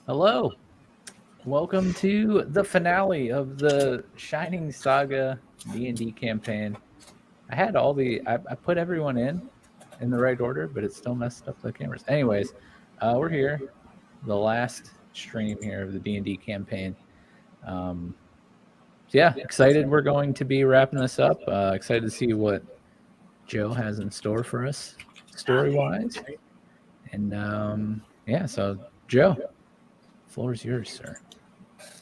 Hello. Welcome to the finale of the Shining Saga D&D campaign. I put everyone in the right order, but it still messed up the cameras. Anyways, we're here, the last stream here of the D&D campaign. Excited we're going to be wrapping this up. Excited to see what Joe has in store for us story-wise. And so Joe, floor is yours, sir.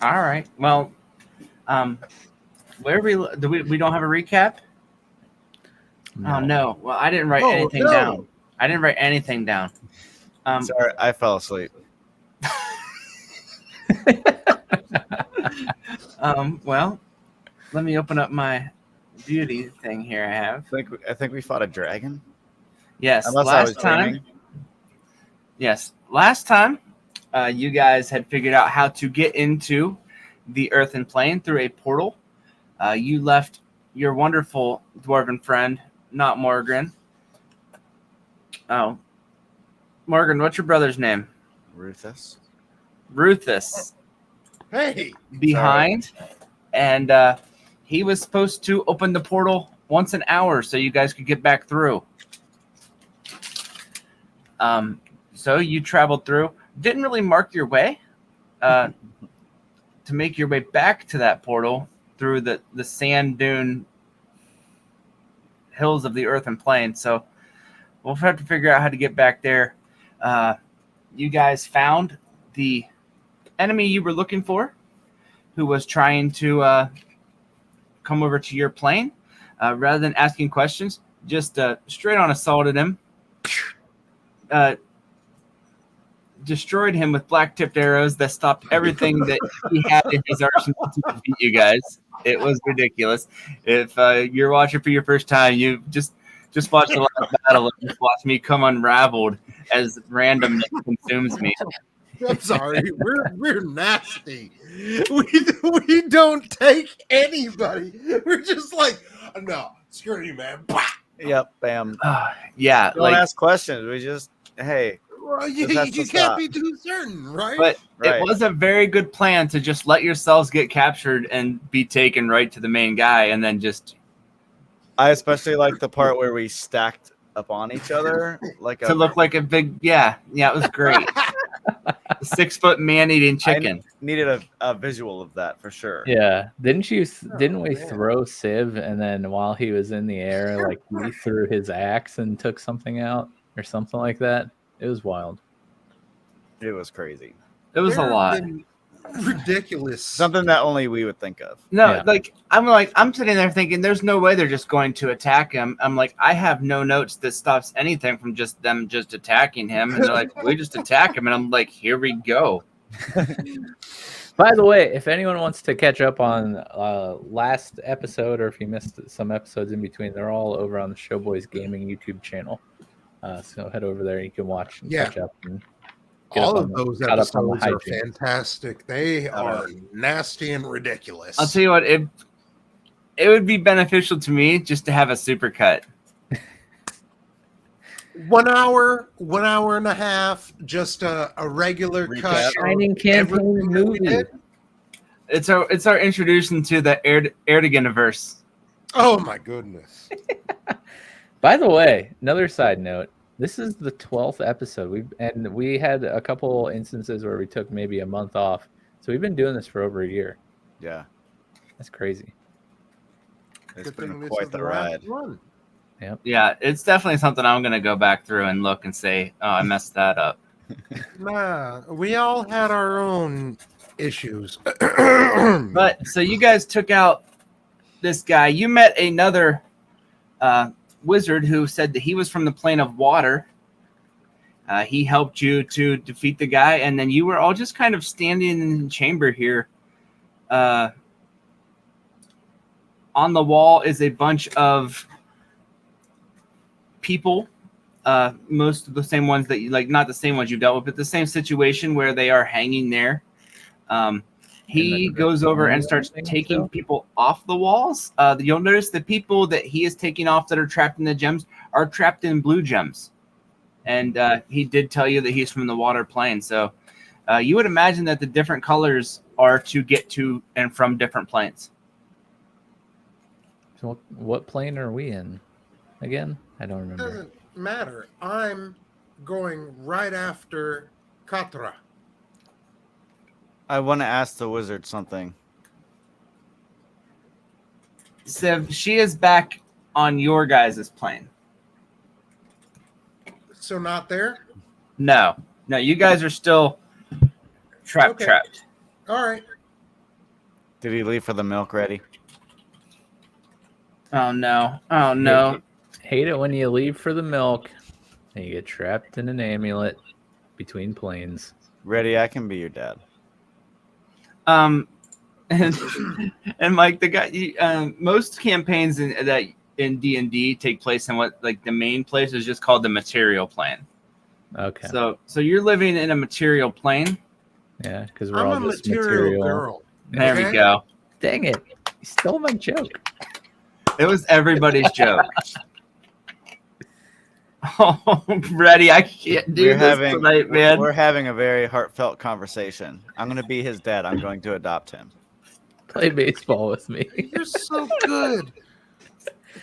All right. Well, where we don't have a recap. No. Oh no. Well, I didn't write anything down. I didn't write anything down. Sorry, I fell asleep. Well, let me open up my beauty thing here. I think we fought a dragon. Yes. Unless last time. Yes. Last time, you guys had figured out how to get into the earthen plane through a portal. You left your wonderful dwarven friend, not Morgran. Oh. Morgran, what's your brother's name? Rufus. Hey. Behind. Sorry. And he was supposed to open the portal once an hour so you guys could get back through. So you traveled through. Didn't really mark your way to make your way back to that portal through the sand dune hills of the earthen plain. So we'll have to figure out how to get back there. You guys found the enemy you were looking for, who was trying to come over to your plane. Rather than asking questions, just straight on assaulted him. Destroyed him with black-tipped arrows that stopped everything that he had in his arsenal to defeat you guys. It was ridiculous. If you're watching for your first time, you just watch the last battle and just watch me come unraveled as randomness consumes me. I'm sorry, we're nasty. We don't take anybody. We're just like, no, screw you, man. Yep, bam. Yeah, don't ask questions. We just hey. Well, you can't be too certain, right? But It was a very good plan to just let yourselves get captured and be taken right to the main guy, and then just. I especially like the part where we stacked up on each other, to look like a big. Yeah, it was great. 6 foot man-eating chicken. I needed a visual of that for sure. Yeah, didn't we throw Civ, and then while he was in the air, like he threw his axe and took something out or something like that? It was wild. It was crazy. It was a lot. Ridiculous. Something that only we would think of. No, I'm sitting there thinking there's no way they're just going to attack him. I'm like, I have no notes that stops anything from them just attacking him. And they're like, we just attack him. And I'm like, here we go. By the way, if anyone wants to catch up on last episode, or if you missed some episodes in between, they're all over on the Showboys Gaming YouTube channel. So head over there. You can watch and catch up. And all of those episodes are fantastic. They are nasty and ridiculous. I'll tell you what, it would be beneficial to me just to have a supercut. 1 hour, 1 hour and a half, just a regular cut. Shining campaign movie. It's our introduction to the Aerdogyn-verse. Oh my goodness. By the way, another side note, this is the 12th episode. We had a couple instances where we took maybe a month off. So we've been doing this for over a year. Yeah. That's crazy. It's been quite the ride. Yep. Yeah, it's definitely something I'm going to go back through and look and say, oh, I messed that up. Nah, we all had our own issues. But so you guys took out this guy. You met another wizard who said that he was from the plane of water. He helped you to defeat the guy, and then you were all just kind of standing in the chamber here. On the wall is a bunch of people, most of the same ones that you like, not the same ones you've dealt with, but the same situation where they are hanging there. He goes over and starts taking people off the walls. You'll notice the people that he is taking off that are trapped in the gems are trapped in blue gems. And he did tell you that he's from the water plane. So You would imagine that the different colors are to get to and from different planes. So what plane are we in? Again? I don't It remember. doesn't matter. I'm going right after Katra. I want to ask the wizard something. Siv, she is back on your guys' plane. So not there? No, you guys are still trapped. Okay. All right. Did he leave for the milk ready? Oh no. Hate it when you leave for the milk and you get trapped in an amulet between planes. Ready, I can be your dad. And Mike, the guy. Most campaigns in D&D take place in what like the main place is just called the material plane. Okay. So you're living in a material plane. Yeah, because we're I'm all a just material girl. There we Okay. go. Dang it. You stole my joke. It was everybody's joke. Oh, ready? I can't do this tonight, man. We're having a very heartfelt conversation. I'm going to be his dad. I'm going to adopt him. Play baseball with me. You're so good.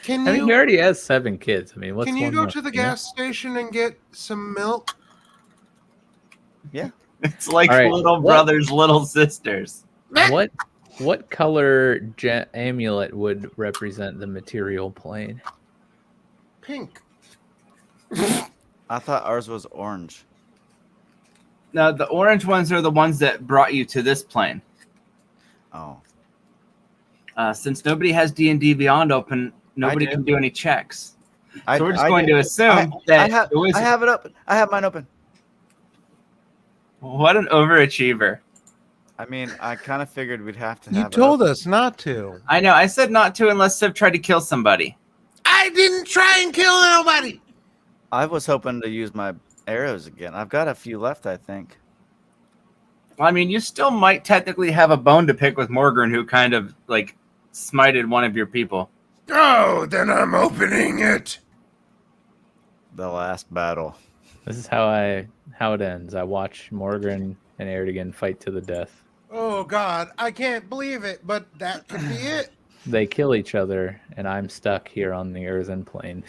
Can I mean, he you already has 7 kids. I mean, what's can you one go more, to the you know? gas station and get some milk? Yeah. It's like All right, little brothers, little sisters. What color amulet would represent the material plane? Pink. I thought ours was orange. No, the orange ones are the ones that brought you to this plane. Oh. Since nobody has D&D Beyond open, nobody do. can do any checks. So So we're just going to assume that I have it open. I have mine open. What an overachiever. I mean, I kind of figured we'd have to You have told it us not to. I know. I said not to unless Siv tried to kill somebody. I didn't try and kill nobody. I was hoping to use my arrows again. I've got a few left, I think. Well, I mean, you still might technically have a bone to pick with Morgran, who kind of like smited one of your people. Oh, then I'm opening it. The last battle. This is how it ends. I watch Morgran and Aerdogyn fight to the death. Oh God, I can't believe it, but that could be it. They kill each other, and I'm stuck here on the earthen plane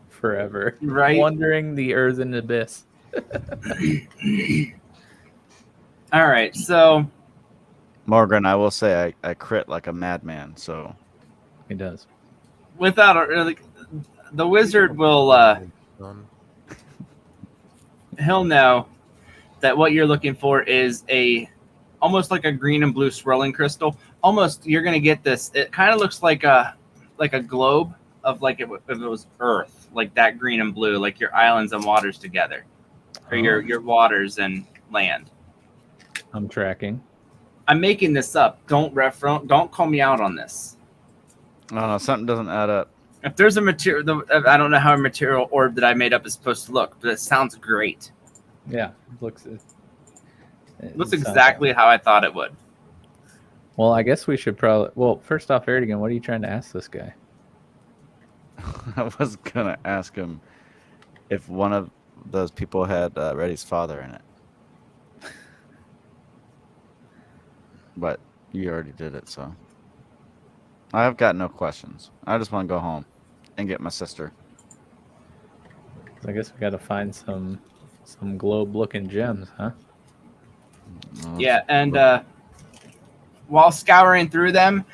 forever, Right. wandering the earthen abyss. All right, so Morgan, I will say I crit like a madman, so He does. without the wizard will he'll know that what you're looking for is almost like a green and blue swirling crystal. Almost you're gonna get this. It kind of looks like a globe of like if it was Earth, like that green and blue, like your islands and waters together, or your waters and land. I'm tracking. I'm making this up. Don't call me out on this. no, something doesn't add up. If there's a material, I don't know how a material orb that I made up is supposed to look, but it sounds great. Yeah, it looks Exactly how I thought it would. Well, I guess we should probably. Well, first off, Aerdogyn, what are you trying to ask this guy? I was gonna ask him if one of those people had Reddy's father in it, but you already did it, so I've got no questions. I just want to go home and get my sister. So I guess we got to find some globe-looking gems, huh? Yeah, and while scouring through them,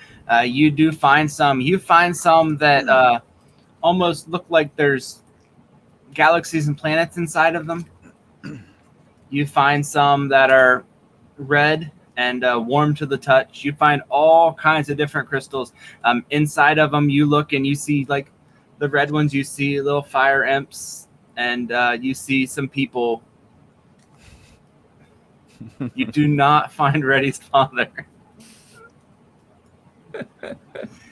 you do find some. You find some that almost look like there's galaxies and planets inside of them. You find some that are red and warm to the touch. You find all kinds of different crystals. Inside of them, you look and you see like the red ones. You see little fire imps, and you see some people. You do not find Reddy's father.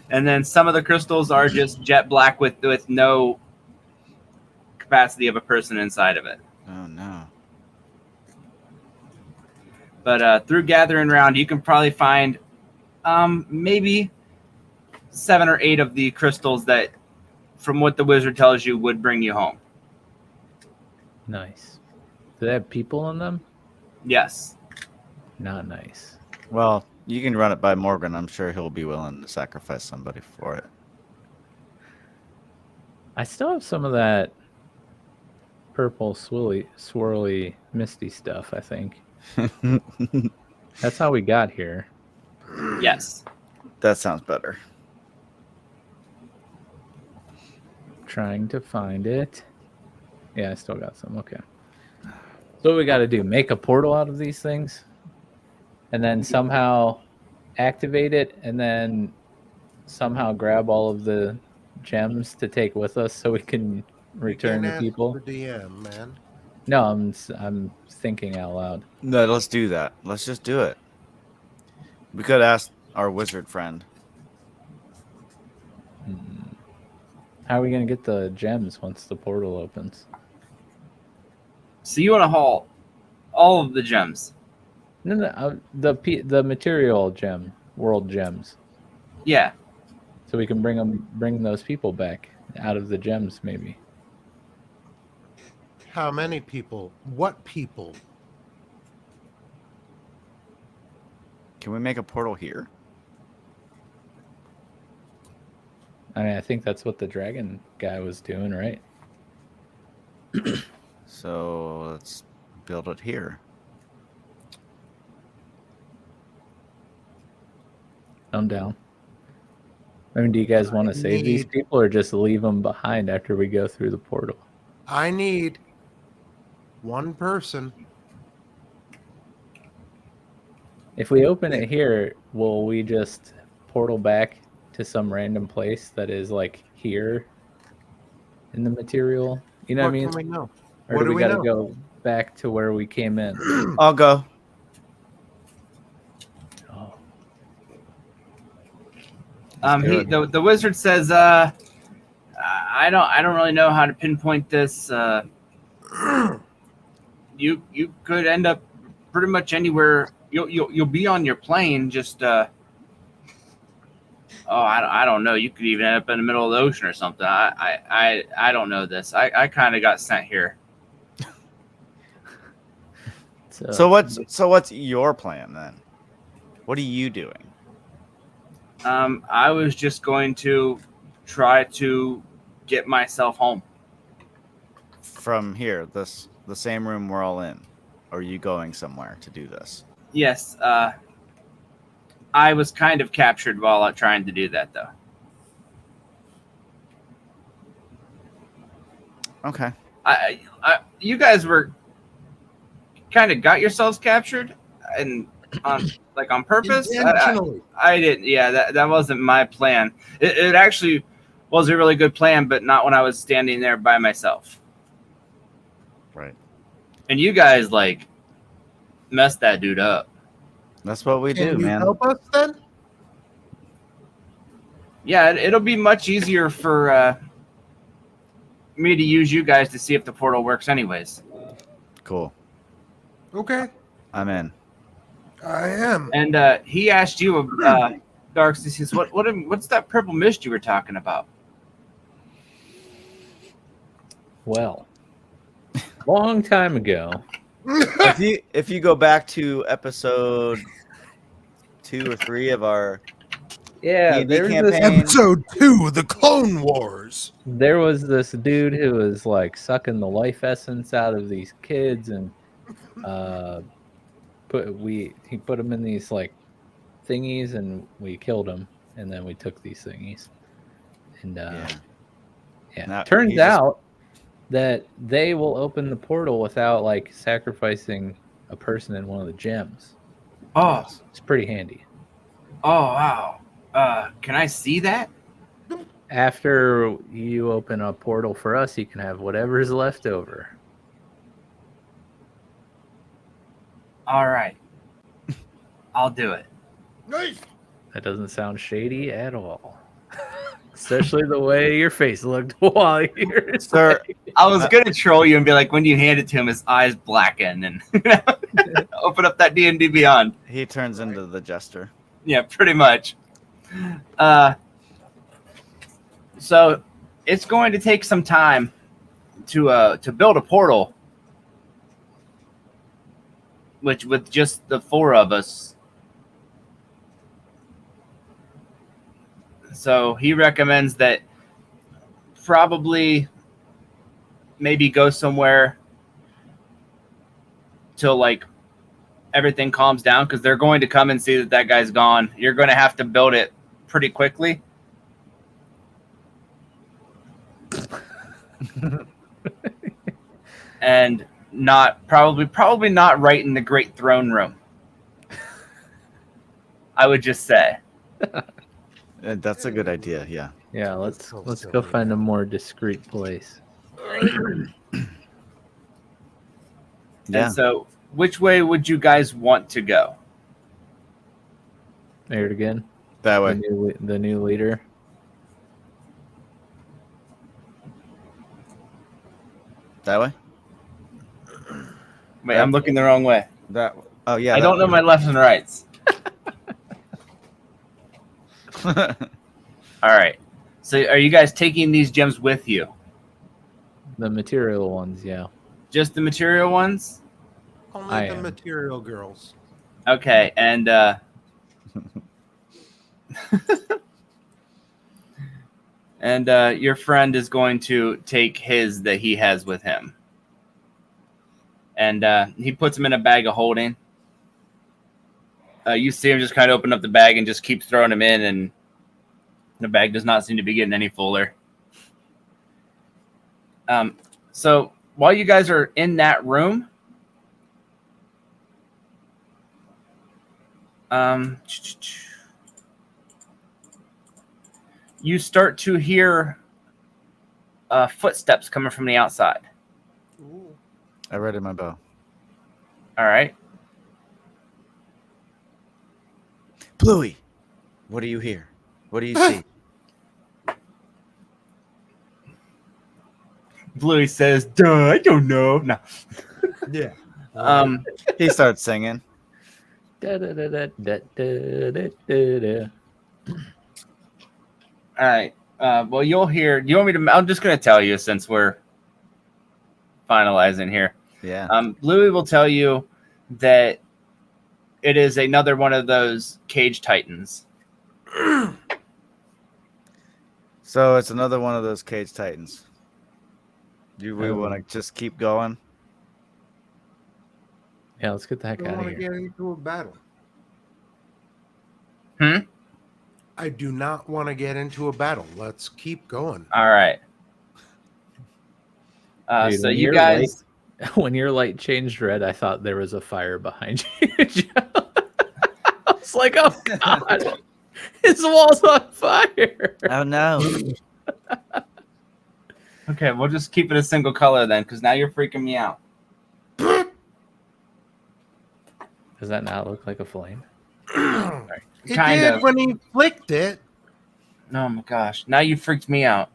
And then some of the crystals are just jet black with no capacity of a person inside of it. Oh no. But through gathering around, you can probably find maybe 7 or 8 of the crystals that, from what the wizard tells you, would bring you home. Nice. Do they have people in them? Yes. Not nice. Well, you can run it by Morgan. I'm sure he'll be willing to sacrifice somebody for it. I still have some of that purple swirly misty stuff, I think. That's how we got here. Yes. That sounds better. Trying to find it. Yeah, I still got some. Okay. So what we got to do? Make a portal out of these things, and then somehow activate it, and then somehow grab all of the gems to take with us, so we can return You to can't ask people. the DM, man. No, I'm thinking out loud. No, let's do that. Let's just do it. We could ask our wizard friend. How are we gonna get the gems once the portal opens? So you want to haul all of the gems? No, the material gem, world gems, Yeah. so we can bring those people back out of the gems, maybe. How many people? What people? Can we make a portal here? I mean, I think that's what the dragon guy was doing, right? So let's build it here. I'm down. I mean, do you guys want to save these people or just leave them behind after we go through the portal? I need one person. If we open it here, will we just portal back to some random place that is like here in the material? You know what I mean? Can we know? Or What do do we we got to know? go back to where we came in? I'll go. Oh, The wizard says, I don't really know how to pinpoint this. You could end up pretty much anywhere. You'll be on your plane. Just I don't know. You could even end up in the middle of the ocean or something. I don't know this. I kind of got sent here. So what's your plan then? What are you doing? I was just going to try to get myself home. From here, the same room we're all in. Or are you going somewhere to do this? Yes. I was kind of captured while trying to do that, though. Okay. You guys were kind of got yourselves captured, and on purpose. Intentionally. I didn't. Yeah, that wasn't my plan. It actually was a really good plan, but not when I was standing there by myself. Right. And you guys messed that dude up. That's what we do, Can you man. help us then? Yeah, it'll be much easier for me to use you guys to see if the portal works anyways. Cool. Okay. I'm in. I am. And he asked you, Darks, he says, what's that purple mist you were talking about? Well, long time ago. If you go back to episode 2 or 3 of our Yeah, D&D there was campaign, Episode 2, The Clone Wars. There was this dude who was sucking the life essence out of these kids, and he put them in these thingies, and we killed him, and then we took these thingies, and Now, turns out that they will open the portal without sacrificing a person in one of the gems. Oh, It's pretty handy. oh wow. Can I see that? After you open a portal for us, you can have whatever's left over. All right. I'll do it. Nice. That doesn't sound shady at all. Especially the way your face looked while you were Sir, I was gonna troll you and be like, when you hand it to him, his eyes blacken and open up that D&D Beyond. he turns into the jester. Yeah, pretty much. So it's going to take some time to build a portal. which with just the 4 of us. So he recommends that probably maybe go somewhere till like everything calms down, because they're going to come and see that that guy's gone. You're going to have to build it pretty quickly. And probably not right in the great throne room. I would just say. That's a good idea. Yeah. Yeah, Let's let's go go silly, find a man. more discreet place. Yeah. And so, which way would you guys want to go? Aerdogyn, That way. the new leader. That way. Wait, I'm looking the wrong way. That. Oh yeah. I don't know my lefts and rights. know. All right. So, are you guys taking these gems with you? The material ones, yeah. Just the material ones? Only I the am. material girls. Okay, and and your friend is going to take his that he has with him, and he puts them in a bag of holding. You see him just kind of open up the bag and just keep throwing them in, and the bag does not seem to be getting any fuller. So while you guys are in that room, you start to hear footsteps coming from the outside. Ooh. I read in my bow. All right. Bluey, what do you hear? What do you see? Bluey says, "Duh, I don't know." No. Yeah. He starts singing. Da, da, da, da, da, da, da, da, da. All right. Well, you'll hear. Do you want me to? I'm just going to tell you since we're finalizing here. Yeah. Bluey will tell you that it is another one of those cage titans. So it's another one of those cage titans. Do we Oh. want to just keep going? Yeah, let's get the I heck don't out of want to here. get into a battle. Hmm? I do not want to get into a battle. Let's keep going. All right. Dude, So when you your guys, When your light changed red, I thought there was a fire behind you, Joe. I was like, oh god, his wall's on fire. Oh no. okay, we'll just keep it a single color then, because now you're freaking me out. Does that not look like a flame? It Kind did of. when he flicked it. Oh my gosh! Now you freaked me out.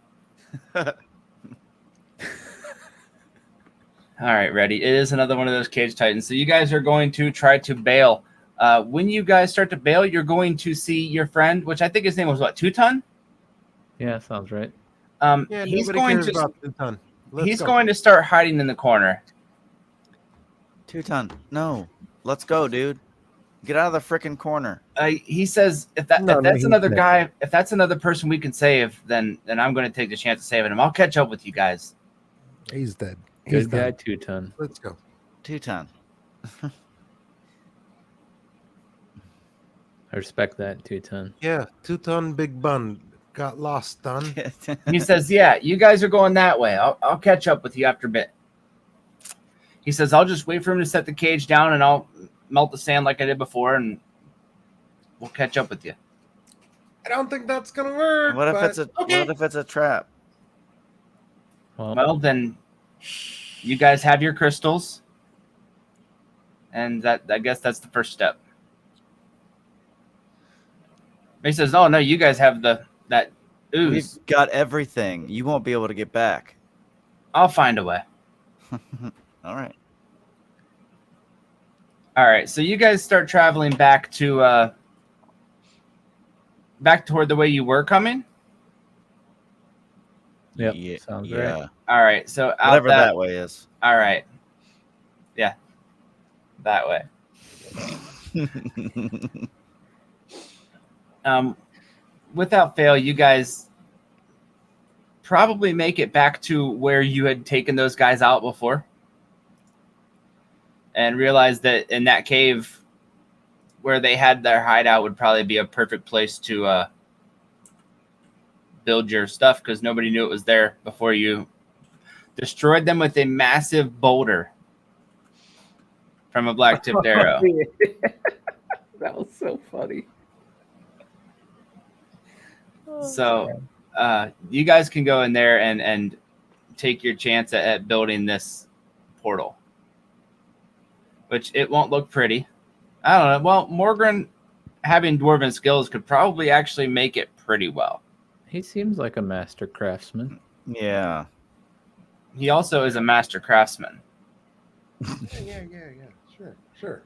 All right, ready. It is another one of those cage titans. So you guys are going to try to bail. When you guys start to bail, you're going to see your friend, which I think his name was what, Two-Ton? Yeah, sounds right. Yeah, He's nobody going cares to about the ton. he's going to start hiding in the corner. Two-ton. No. Let's go, dude. Get out of the freaking corner. He says if No, that's he's another dead. guy, if that's another person we can save, then I'm going to take the chance of saving him. I'll catch up with you guys. He's dead. He's Good guy, dead. 2-ton. Let's go. Two-ton. I respect that, 2-ton. Yeah, 2-ton big bun got lost, done. He says, "Yeah, you guys are going that way. I'll catch up with you after a bit." He says, "I'll just wait for him to set the cage down, and I'll melt the sand like I did before, and we'll catch up with you." I don't think that's gonna work. What if but it's a okay. what if it's a trap? Well, then you guys have your crystals, and I guess that's the first step. He says, "Oh no, you guys have that ooze. We've got everything. You won't be able to get back. I'll find a way." All right. All right, so you guys start traveling back toward the way you were coming. Yep, Yeah. sounds Yeah. right. All right, so out Whatever that way is. All right, yeah. that way. Without fail, you guys probably make it back to where you had taken those guys out before, and realize that in that cave where they had their hideout would probably be a perfect place to build your stuff, because nobody knew it was there before you destroyed them with a massive boulder from a black tipped arrow. That was so funny. So you guys can go in there and take your chance at building this portal, which it won't look pretty. I don't know. Well, Morgran, having dwarven skills, could probably actually make it pretty well. He seems like a master craftsman. Yeah. He also is a master craftsman. Yeah. Sure.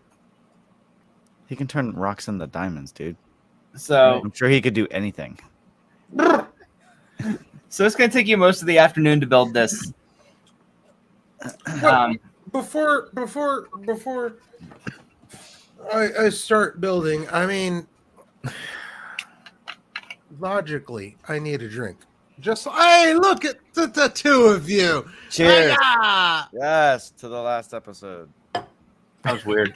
He can turn rocks into diamonds, dude. So I'm sure he could do anything. So it's going to take you most of the afternoon to build this. Before I start building, I mean, logically, I need a drink. Just, hey, look at the two of you. Cheers. Hiya! Yes, to the last episode. That was weird.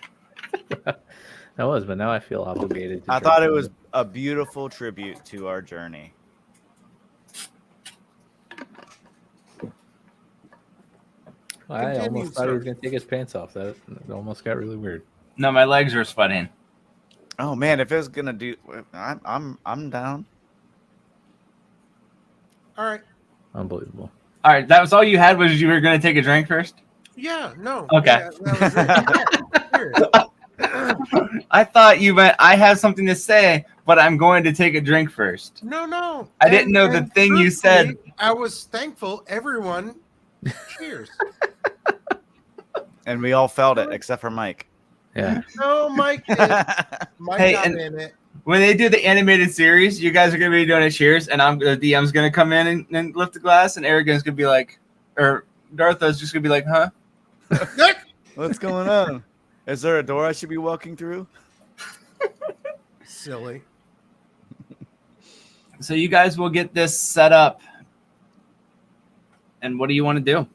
That was, but now I feel obligated. I thought it was a beautiful tribute to our journey. I Continue, almost thought he was sir. going to take his pants off. That almost got really weird. No, my legs are sweating. Oh man, if it was gonna do, I'm down. All right. Unbelievable. All right, that was all you had, was you were going to take a drink first? Yeah, no. Okay. Yeah, that was it. I thought you meant I have something to say, but I'm going to take a drink first. No. I didn't know the thing you said. truthfully, I was thankful. Everyone, cheers. And we all felt it except for Mike. Yeah. No, Mike did. Mike Hey, got and- in it. When they do the animated series, you guys are going to be doing a cheers, and the DM's going to come in and lift the glass, and Aerdogyn's going to be like, or Dharthos just going to be like, huh? What's going on? Is there a door I should be walking through? Silly. So you guys will get this set up. And what do you want to do?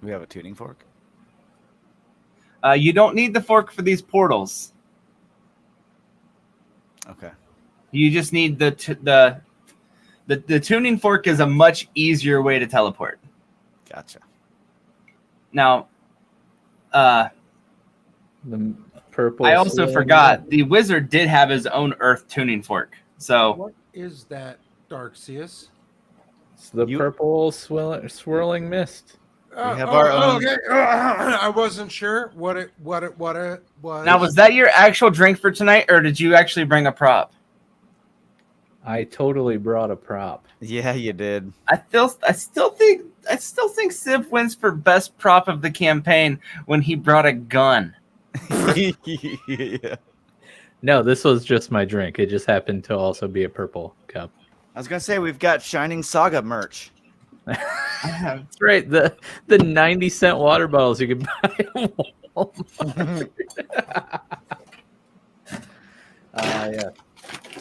We have a tuning fork. You don't need the fork for these portals. Okay. You just need the tuning fork is a much easier way to teleport. Gotcha. Now, The purple. I also swirling- forgot the wizard did have his own earth tuning fork. So What is that, Darkseus? It's the You- purple swirling mist. have our own- Okay. I wasn't sure what it was. now, was that your actual drink for tonight, or did you actually bring a prop? I totally brought a prop. Yeah, you did. I still think Civ wins for best prop of the campaign when he brought a gun. Yeah. No, this was just my drink. It just happened to also be a purple cup. I was gonna say we've got Shining Saga merch. That's right. The 90-cent water bottles you could buy at Walmart. Yeah.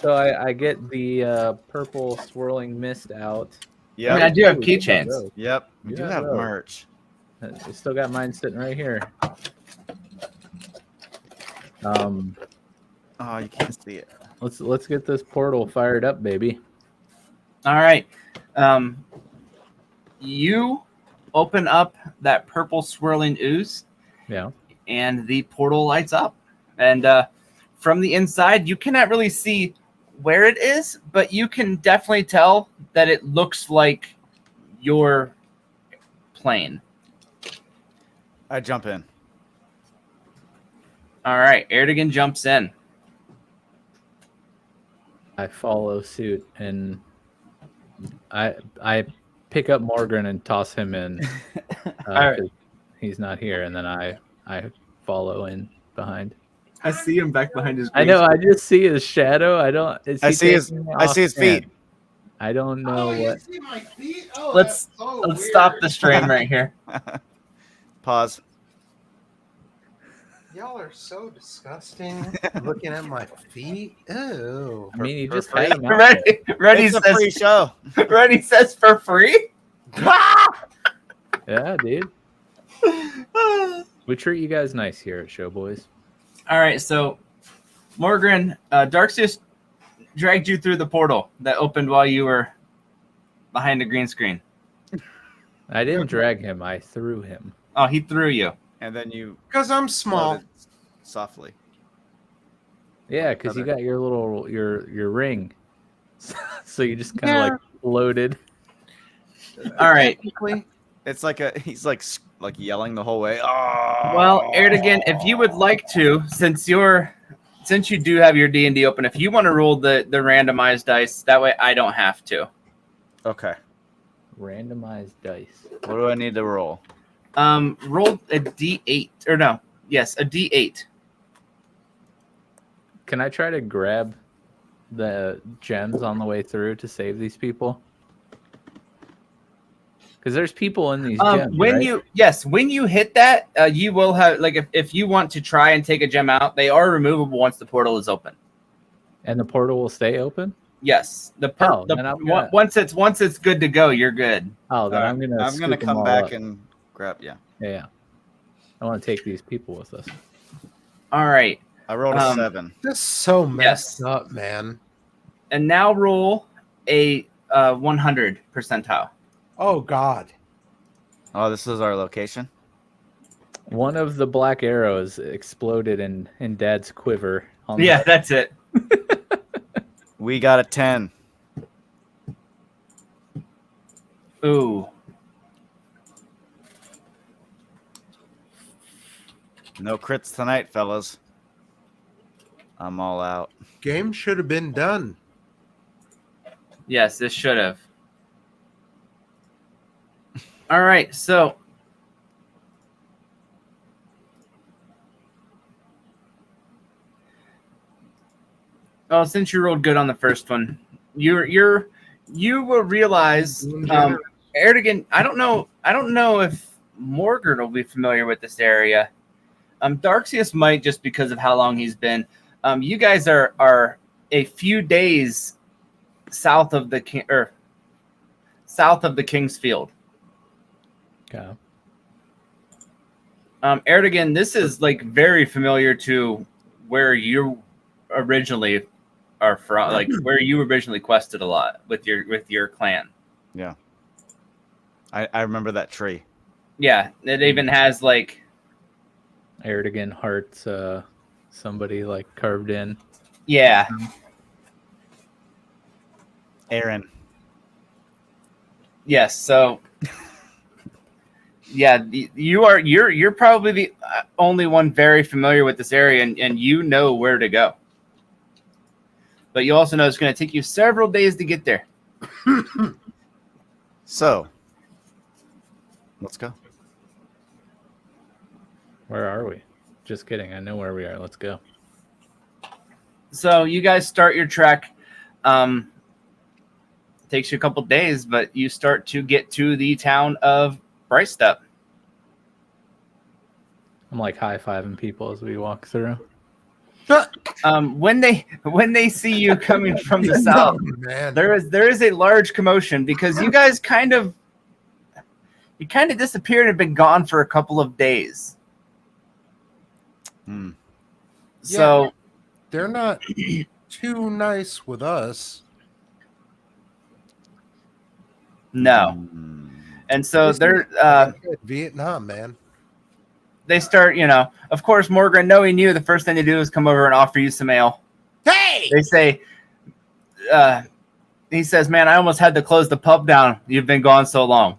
So I get the purple swirling mist out. Yep. I mean, I do have Ooh, keychains. those. Yep. We do Yeah, have those. merch. I still got mine sitting right here. Oh, you can't see it. Let's get this portal fired up, baby. All right. You open up that purple swirling ooze, Yeah. and the portal lights up. And from the inside, you cannot really see where it is, but you can definitely tell that it looks like your plane. I jump in. All right. Aerdogyn jumps in. I follow suit and I pick up Morgran and toss him in. Alright. 'Cause he's not here, and then I follow in behind. I see him back behind his I know. I just see his shadow. I don't. Is I he see his. taking me I see his off-camera? feet. I don't know You what. see my feet? Oh, Let's that's so let's weird. stop the stream right here. Pause. Y'all are so disgusting. Looking at my feet. Ew. I mean, you for just free? had them out there. Ready It's a free says show. Ready says for free. Yeah, dude. We treat you guys nice here at Showboys. All right, so Morgran, Darkseus dragged you through the portal that opened while you were behind the green screen. I didn't drag him. I threw him. Oh, he threw you. And then you Because I'm small. floated softly. Yeah, because you got your little your ring, so you just kind of like floated. All right. Technically. It's like he's like yelling the whole way. Oh. Well, Aerdogyn, if you would like to, since you do have your D&D open, if you want to roll the randomized dice, that way I don't have to. Okay. Randomized dice. What do I need to roll? Roll a D8 or no? Yes, a D8. Can I try to grab the gems on the way through to save these people? Because there's people in these gems, when right? when you hit that, you will have like if you want to try and take a gem out, they are removable once the portal is open. And the portal will stay open? Yes, then once it's good to go, you're good. Oh, then I'm gonna I'm gonna scoop 'em come all back up. and grab. Yeah. Yeah. I want to take these people with us. All right, I rolled a 7. This is so messed Yes. up, man. and now roll a 100 percentile. Oh, God. Oh, this is our location. One of the black arrows exploded in Dad's quiver. On Yeah, that's it. We got a 10. Ooh, No crits tonight, fellas. I'm all out. Game should have been done. yes, this should have. All right, so since you rolled good on the first one, you will realize, Aerdogyn. I don't know if Morgran will be familiar with this area. Darkseus might, just because of how long he's been. You guys are a few days south of the King's Field. Okay. Aerdogyn, this is like very familiar to where you originally are from, like where you originally quested a lot with your clan. Yeah. I remember that tree. Yeah, it even has like Aerdogyn hearts, somebody like carved in. yeah. Aaron. Yes, so yeah, you're probably the only one very familiar with this area, and you know where to go. But you also know it's going to take you several days to get there. So, let's go. Where are we? Just kidding. I know where we are. Let's go. So you guys start your trek. Takes you a couple days, but you start to get to the town of Brightstep. I'm like high-fiving people as we walk through. When they see you coming from the south, man. there is a large commotion because you guys kind of disappeared and have been gone for a couple of days. Hmm. So They're not too nice with us. no, Hmm. and so they're Vietnam, man. they start, of course, Morgran, knowing you, the first thing they do is come over and offer you some ale. Hey! They say, he says, man, I almost had to close the pub down. You've been gone so long.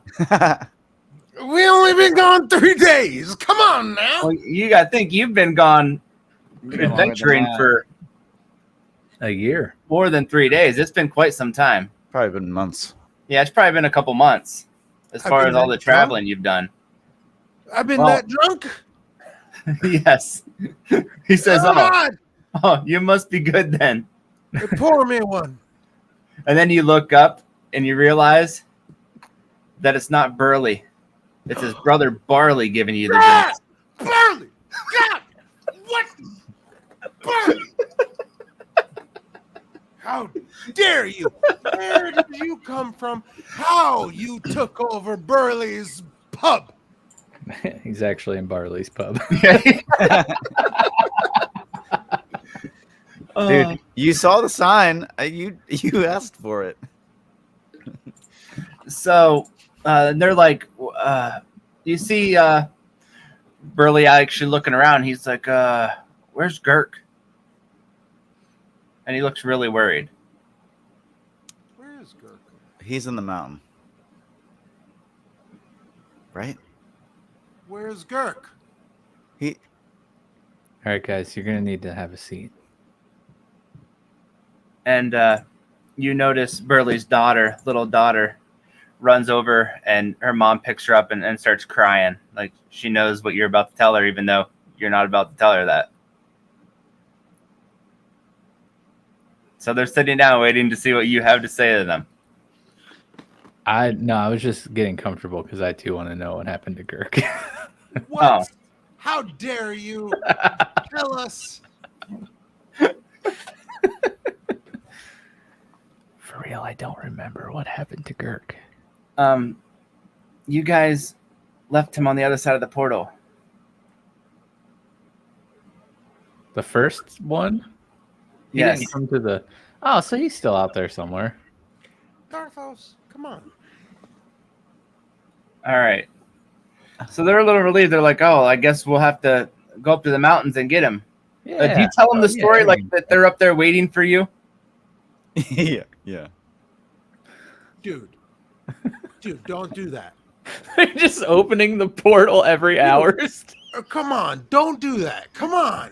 We only been gone 3 days. Come on now. Well, you got to think you've been gone Longer than adventuring that. for A year. more than 3 days. It's been quite some time. Probably been months. Yeah, it's probably been a couple months as I've far been as all that the traveling you've done. I've been Well- that drunk. Yes. He says, God, oh, you must be good then. pour me one. And then you look up and you realize that it's not Burley. It's his brother Barley giving you the drinks. Barley! God! What? Barley! How dare you? Where did you come from? How you took over Burley's pub? He's actually in Barley's pub. Dude, you saw the sign. You asked for it. So they're like, you see Burley actually looking around. He's like, where's Girk? And he looks really worried. Where is Gurk? He's in the mountain. Right? Where's Gurk? He All right, guys, you're gonna need to have a seat. And you notice Burley's little daughter, runs over, and her mom picks her up and starts crying. Like she knows what you're about to tell her, even though you're not about to tell her that. So they're sitting down waiting to see what you have to say to them. I was just getting comfortable because I too want to know what happened to Girk. What? Oh. How dare you tell us? For real, I don't remember what happened to Girk. You guys left him on the other side of the portal. The first one? He Yes. didn't come to the. Oh, so he's still out there somewhere. Dharthos, come on. All right. So they're a little relieved. They're like, oh, I guess we'll have to go up to the mountains and get him. Yeah. Do you tell them the Yeah, story yeah. like that they're up there waiting for you? yeah. Dude, don't do that. They're just opening the portal every hour. Come on, don't do that. Come on.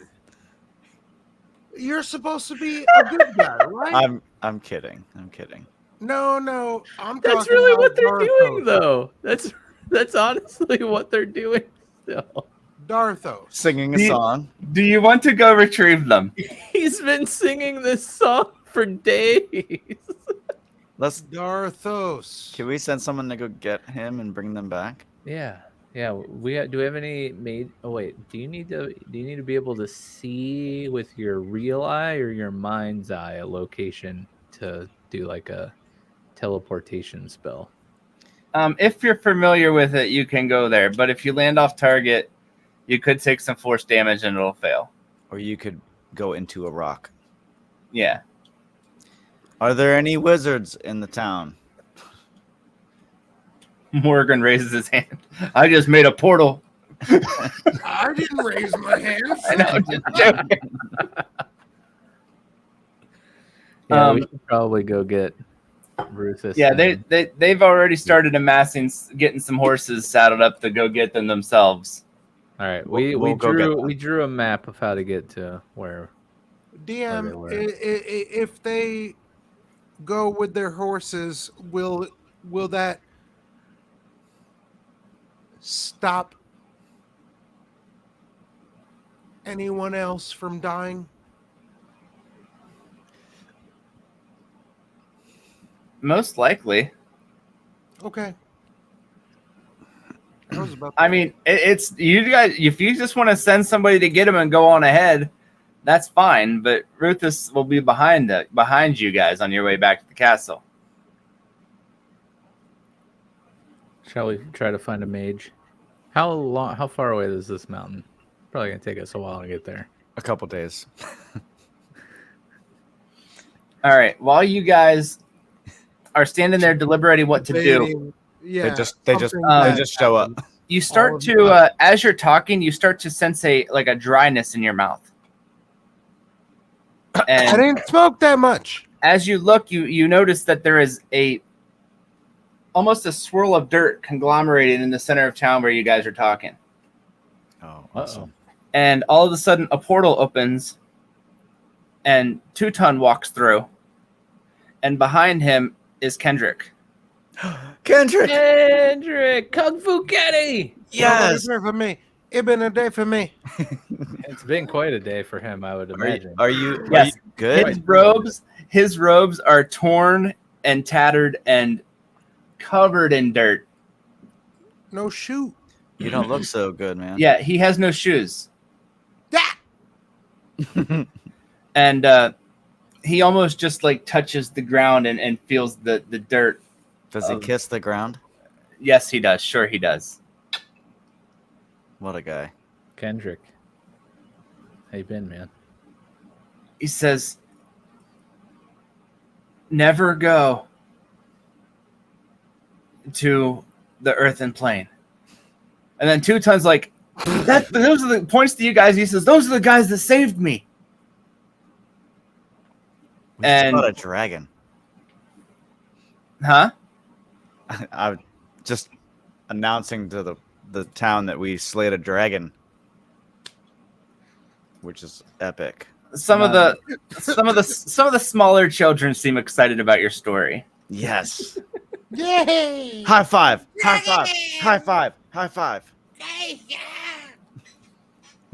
You're supposed to be a good guy, right? I'm kidding. I'm kidding. No, I'm That's talking really about what they're doing, Dharthos. though. That's honestly what they're doing still. Dharthos. Singing a song. Do you want to go retrieve them? He's been singing this song for days. Dharthos. Can we send someone to go get him and bring them back? Yeah. Do we have any made? Oh wait, do you need to be able to see with your real eye or your mind's eye a location to do like a teleportation spell? If you're familiar with it, you can go there. But if you land off target, you could take some force damage and it'll fail. Or you could go into a rock. Yeah. Are there any wizards in the town? Morgan raises his hand. I just made a portal. I didn't raise my hands. I know, just joking. Yeah, we should probably go get Rufus. Yeah, and- they've already started amassing, getting some horses saddled up to go get them themselves. All right, We'll we go get them. we drew a map of how to get to where. DM, were. if they go with their horses, will that stop anyone else from dying? Most likely. Okay. I was about I mean, it's you guys. If you just want to send somebody to get them and go on ahead, that's fine. But Rufus will be behind you guys on your way back to the castle. Shall we try to find a mage? How far away is this mountain? Probably gonna take us a while to get there. A couple days. All right. While you guys are standing there deliberating what to do, debating. Yeah, They just something show up. you All start of to, as you're talking, you start to sense a dryness in your mouth. I And didn't smoke that much. as you look, you notice that there is almost a swirl of dirt conglomerated in the center of town where you guys are talking. Oh, awesome. Uh-oh. And all of a sudden, a portal opens, and Teuton walks through, and behind him is Kendrick. Kendrick! Kendrick, Kung Fu Kenny. Yes! For me. It been a day for me. It's been quite a day for him, I would imagine. Are you Yes. good? His robes are torn and tattered and covered in dirt. No shoot. You don't look so good, man. Yeah, he has no shoes. Yeah. And he almost just like touches the ground and feels the dirt. Does he kiss the ground? Yes, he does. Sure, he does. What a guy. Kendrick. How you been, man? He says, never go to the earthen plane. And then 2 Tons like, those are the points to you guys. He says, those are the guys that saved me. We And- just got a dragon. Huh? I'm just announcing to the town that we slayed a dragon, which is epic. Some of the smaller children seem excited about your story. Yes. Yay! High five. High five. High five. High five.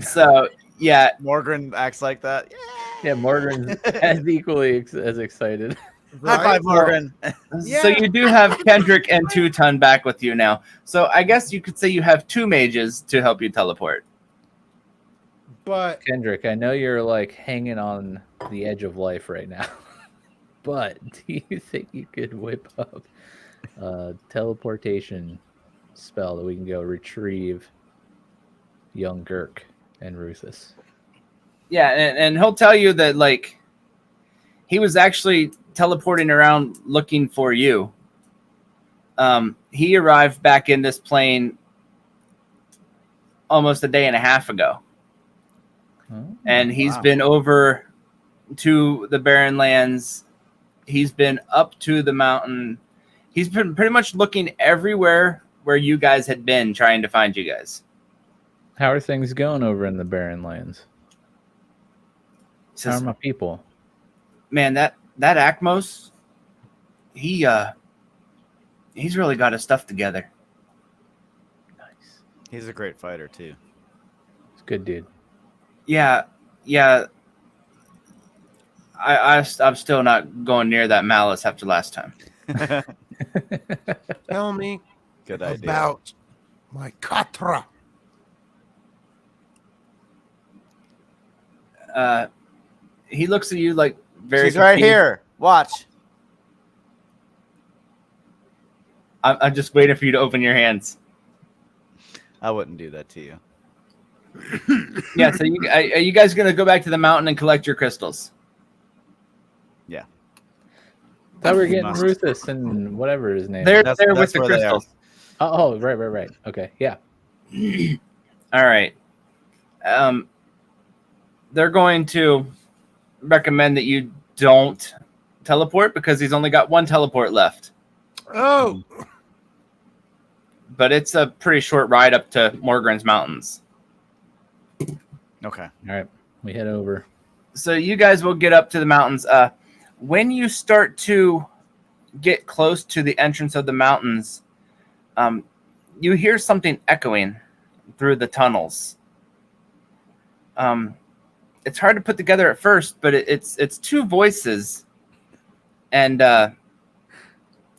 So yeah, Morgran acts like that. Yeah, Morgan's as equally as excited. High five, Morgran. So you do have Kendrick and 2 Ton back with you now. So I guess you could say you have 2 mages to help you teleport. But Kendrick, I know you're like hanging on the edge of life right now, but do you think you could whip up a teleportation spell that we can go retrieve young Girk and Rufus? Yeah, and he'll tell you that like he was actually teleporting around looking for you. He arrived back in this plane almost a day and a half ago. Oh, And he's wow. been over to the Barren Lands. He's been up to the mountain. He's been pretty much looking everywhere where you guys had been, trying to find you guys. how are things going over in the Barren Lands? He How are says, my people? man, that Akmos, he's really got his stuff together. Nice. He's a great fighter too. It's a good dude. Yeah. I'm still not going near that malice after last time. tell me Good idea. about my Katra. He looks at you like very. She's right confused. here. Watch. I'm just waiting for you to open your hands. I wouldn't do that to you. Yeah. So are you guys gonna go back to the mountain and collect your crystals? Yeah. Thought we were We getting must. Rufus and whatever his name They're is. That's with the where they are. crystals. Oh, right. Okay, yeah. All right. They're going to recommend that you don't teleport because he's only got 1 teleport left. Oh, But it's a pretty short ride up to Morgran's Mountains. Okay. All right, we head over. So you guys will get up to the mountains. When you start to get close to the entrance of the mountains, you hear something echoing through the tunnels. It's hard to put together at first, but it's 2 voices, and They're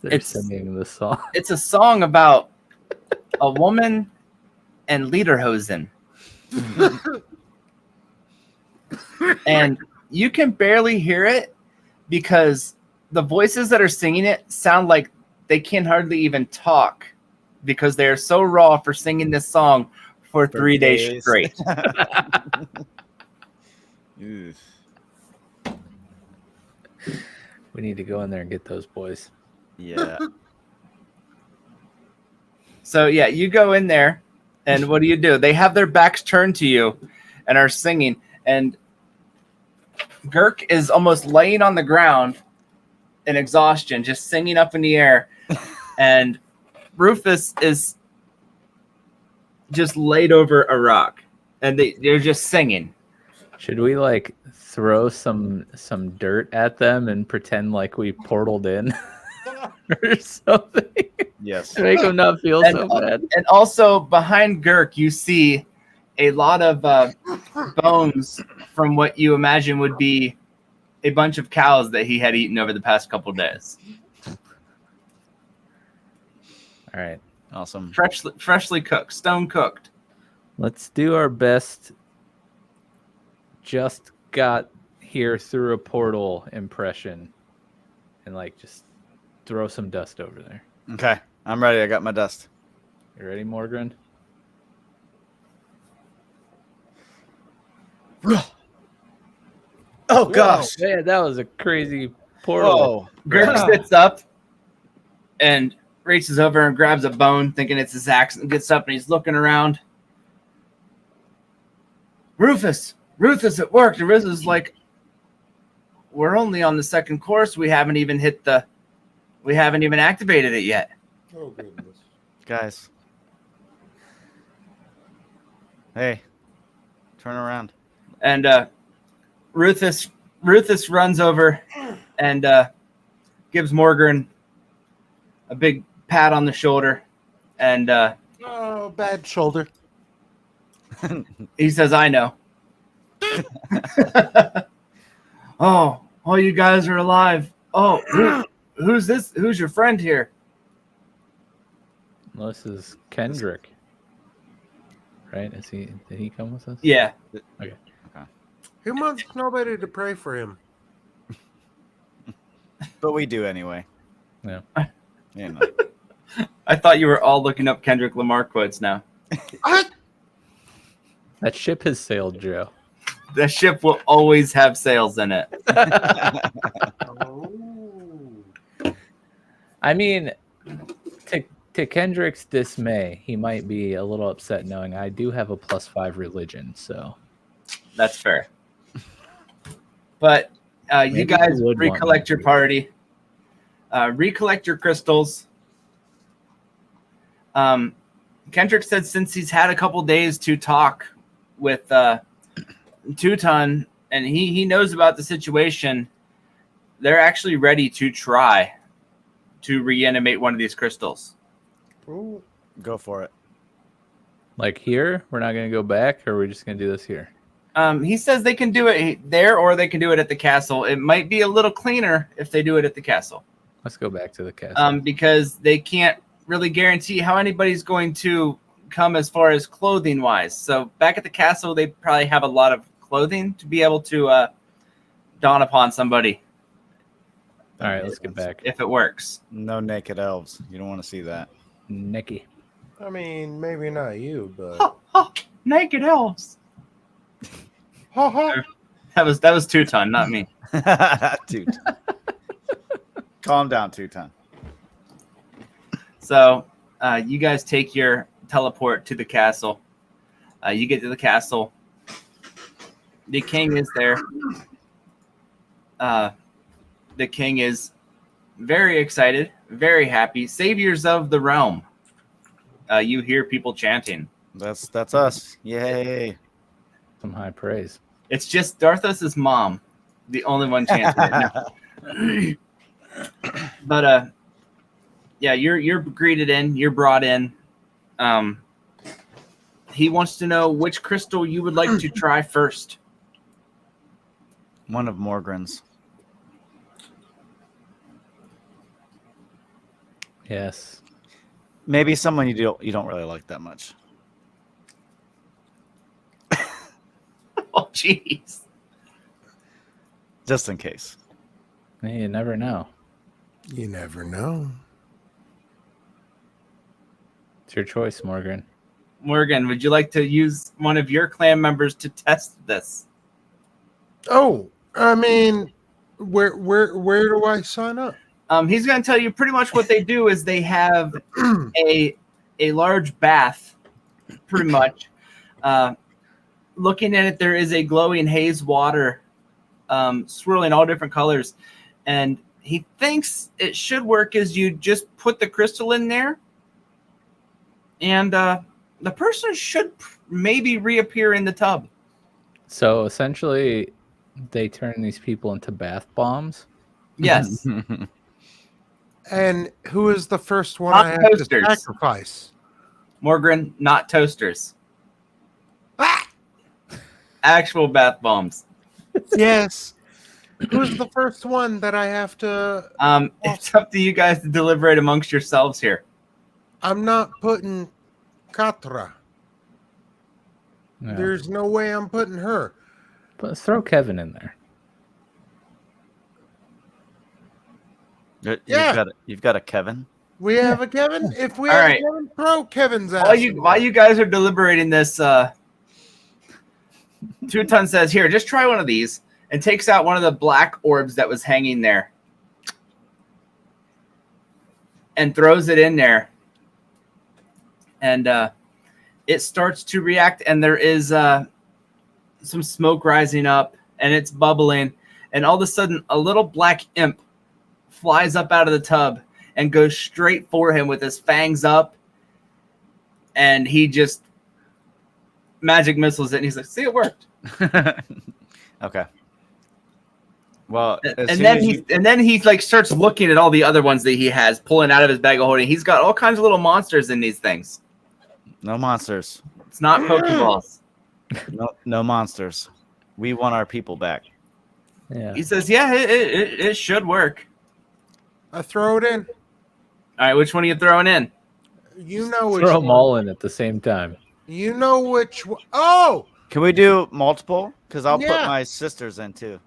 It's- singing the song. it's a song about a woman and lederhosen. And you can barely hear it because the voices that are singing it sound like they can hardly even talk because they are so raw for singing this song for 3 days straight. Oof. We need to go in there and get those boys. Yeah. So yeah, you go in there, and what do? They have their backs turned to you and are singing, and Girk is almost laying on the ground in exhaustion, just singing up in the air, and Rufus is just laid over a rock, and they're just singing. Should we like throw some dirt at them and pretend like we portaled in or something Yes. to make them not feel And, so bad? and also behind Girk, you see a lot of bones from what you imagine would be a bunch of cows that he had eaten over the past couple days. All right. Awesome. Freshly cooked, stone cooked. Let's do our best. Just got here through a portal impression, and like just throw some dust over there. Okay, I'm ready. I got my dust. You ready, Morgran? Oh gosh! Yeah, that was a crazy portal. Whoa! Gurk sits up and reaches over and grabs a bone, thinking it's his axe, and gets up and he's looking around. Rufus, it worked. And Rufus is like, we're only on the second course. We haven't even activated it yet. Oh goodness. Guys. Hey, turn around. And Rufus runs over and gives Morgran a big pat on the shoulder, and Oh, bad shoulder. he says, "I know." Oh, you guys are alive. Oh, who's this? Who's your friend here? Well, this is Kendrick. Right? Did he come with us? Yeah. Okay. He wants nobody to pray for him. But we do anyway. Yeah. You know. I thought you were all looking up Kendrick Lamar quotes now. What? That ship has sailed, Joe. The ship will always have sails in it. Oh. I mean, to Kendrick's dismay, he might be a little upset knowing I do have a +5 religion, so That's fair. But you Maybe guys he would want recollect me your to. party, recollect your crystals. Kendrick said since he's had a couple days to talk with Teuton, and he knows about the situation, they're actually ready to try to reanimate one of these crystals. Ooh. Go for it. like here, we're not going to go back, or we're just going to do this here. He says they can do it there or they can do it at the castle. It might be a little cleaner if they do it at the castle. Let's go back to the castle. Because they can't really guarantee how anybody's going to come as far as clothing wise. So back at the castle, they probably have a lot of clothing to be able to dawn upon somebody All right, let's get back. if it works. No naked elves. You don't want to see that. Nicky. I mean, maybe not you, but Naked elves. ha ha. That was Teuton, not me. Dude. Calm down, Teuton. So you guys take your teleport to the castle. You get to the castle. The king is there. The king is very excited, very happy. Saviors of the realm. You hear people chanting. That's us. Yay. Some high praise. It's just Dharthos' mom, the only one chanting. But yeah, you're greeted in. You're brought in. He wants to know which crystal you would like to try first. One of Morgran's. Yes. Maybe someone you don't really like that much. Oh, jeez. Just in case. Hey, you never know. You never know. It's your choice, Morgan. Morgan, would you like to use one of your clan members to test this? Oh, I mean, where do I sign up? He's going to tell you pretty much what they do is they have a large bath, pretty much. Looking at it, there is a glowing haze water swirling all different colors. And he thinks it should work as you just put the crystal in there. And the person should maybe reappear in the tub. So essentially, they turn these people into bath bombs. Yes. And who is the first one Hot I have toasters. to sacrifice? Morgran, not toasters. Ah! Actual bath bombs. Yes. Who's the first one that I have to? It's up to you guys to deliberate amongst yourselves here. I'm not putting Katra. No. There's no way I'm putting her. But throw Kevin in there. Yeah. You've got a Kevin. We have a Kevin. If we All have right. a Kevin, throw Kevin's ass. While you guys are deliberating this, Two Ton says, "Here, just try one of these," and takes out one of the black orbs that was hanging there, and throws it in there, and it starts to react, and there is some smoke rising up, and it's bubbling, and all of a sudden, a little black imp flies up out of the tub and goes straight for him with his fangs up, and he just magic missiles it, and he's like, "See, it worked." Okay. Well, and then he like starts looking at all the other ones that he has, pulling out of his bag of holding. He's got all kinds of little monsters in these things. no monsters. It's not Pokeballs. No monsters. We want our people back. Yeah. He says, "Yeah, it should work." I throw it in. All right, which one are you throwing in? You know which Throw them one. all in at the same time. You know which one. Oh, Can we do multiple? Because I'll put Yeah. my sisters in too.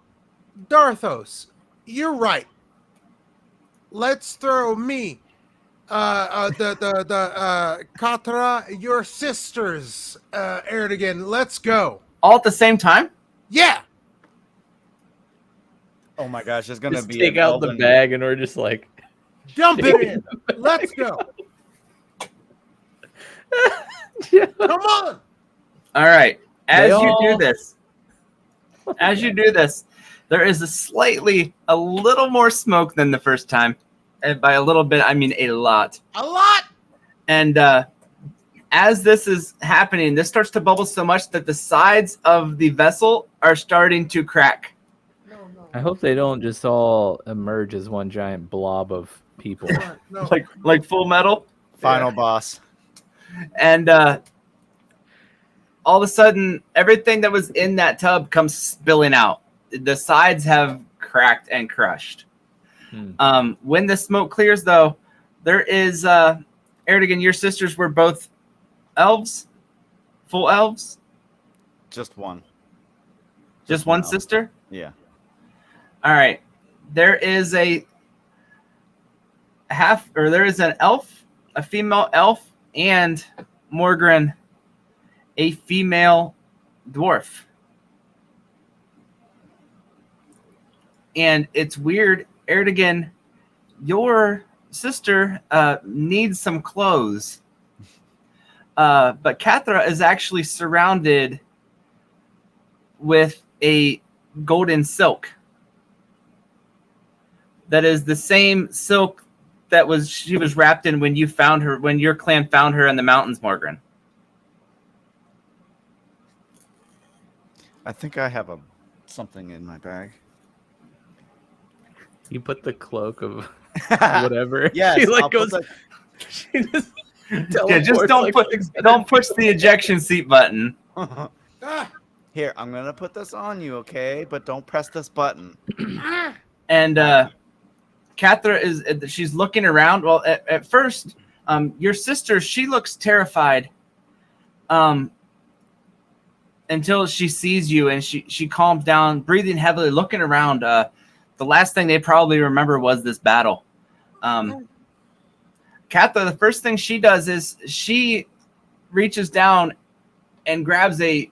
Dharthos, you're right. Let's throw me, the Katra, your sisters, Aerdogyn. Let's go. All at the same time? Yeah. Oh my gosh, it's gonna Just be take an out the elven- bag and we're just like, Dump it in. Let's go. yeah. Come on. All right. As They you all- do this, there is a little more smoke than the first time. And by a little bit, I mean a lot. A lot. And as this is happening, this starts to bubble so much that the sides of the vessel are starting to crack. I hope they don't just all emerge as one giant blob of people. No. Like Full Metal. final boss. And all of a sudden, everything that was in that tub comes spilling out. The sides have cracked and crushed. When the smoke clears, though, there is Aerdogyn, your sisters were both elves, full elves, Just one. just one elf. sister. Yeah. All right, there is an elf, a female elf, and Morgran, a female dwarf. And it's weird, Aerdogyn, your sister needs some clothes. But Kathra is actually surrounded with a golden silk. That is the same silk that she was wrapped in when you found her, when your clan found her in the mountains, Morgran. I think I have something in my bag. You put the cloak of whatever. Yes, She like I'll put goes. She just Yeah, just teleports, don't push the ejection seat button. Ah, Here, I'm gonna put this on you, okay? But don't press this button. And Kathra she's looking around. Well, at first, your sister, she looks terrified. Until she sees you, and she calms down, breathing heavily, looking around. The last thing they probably remember was this battle. Kathra, the first thing she does is she reaches down and grabs a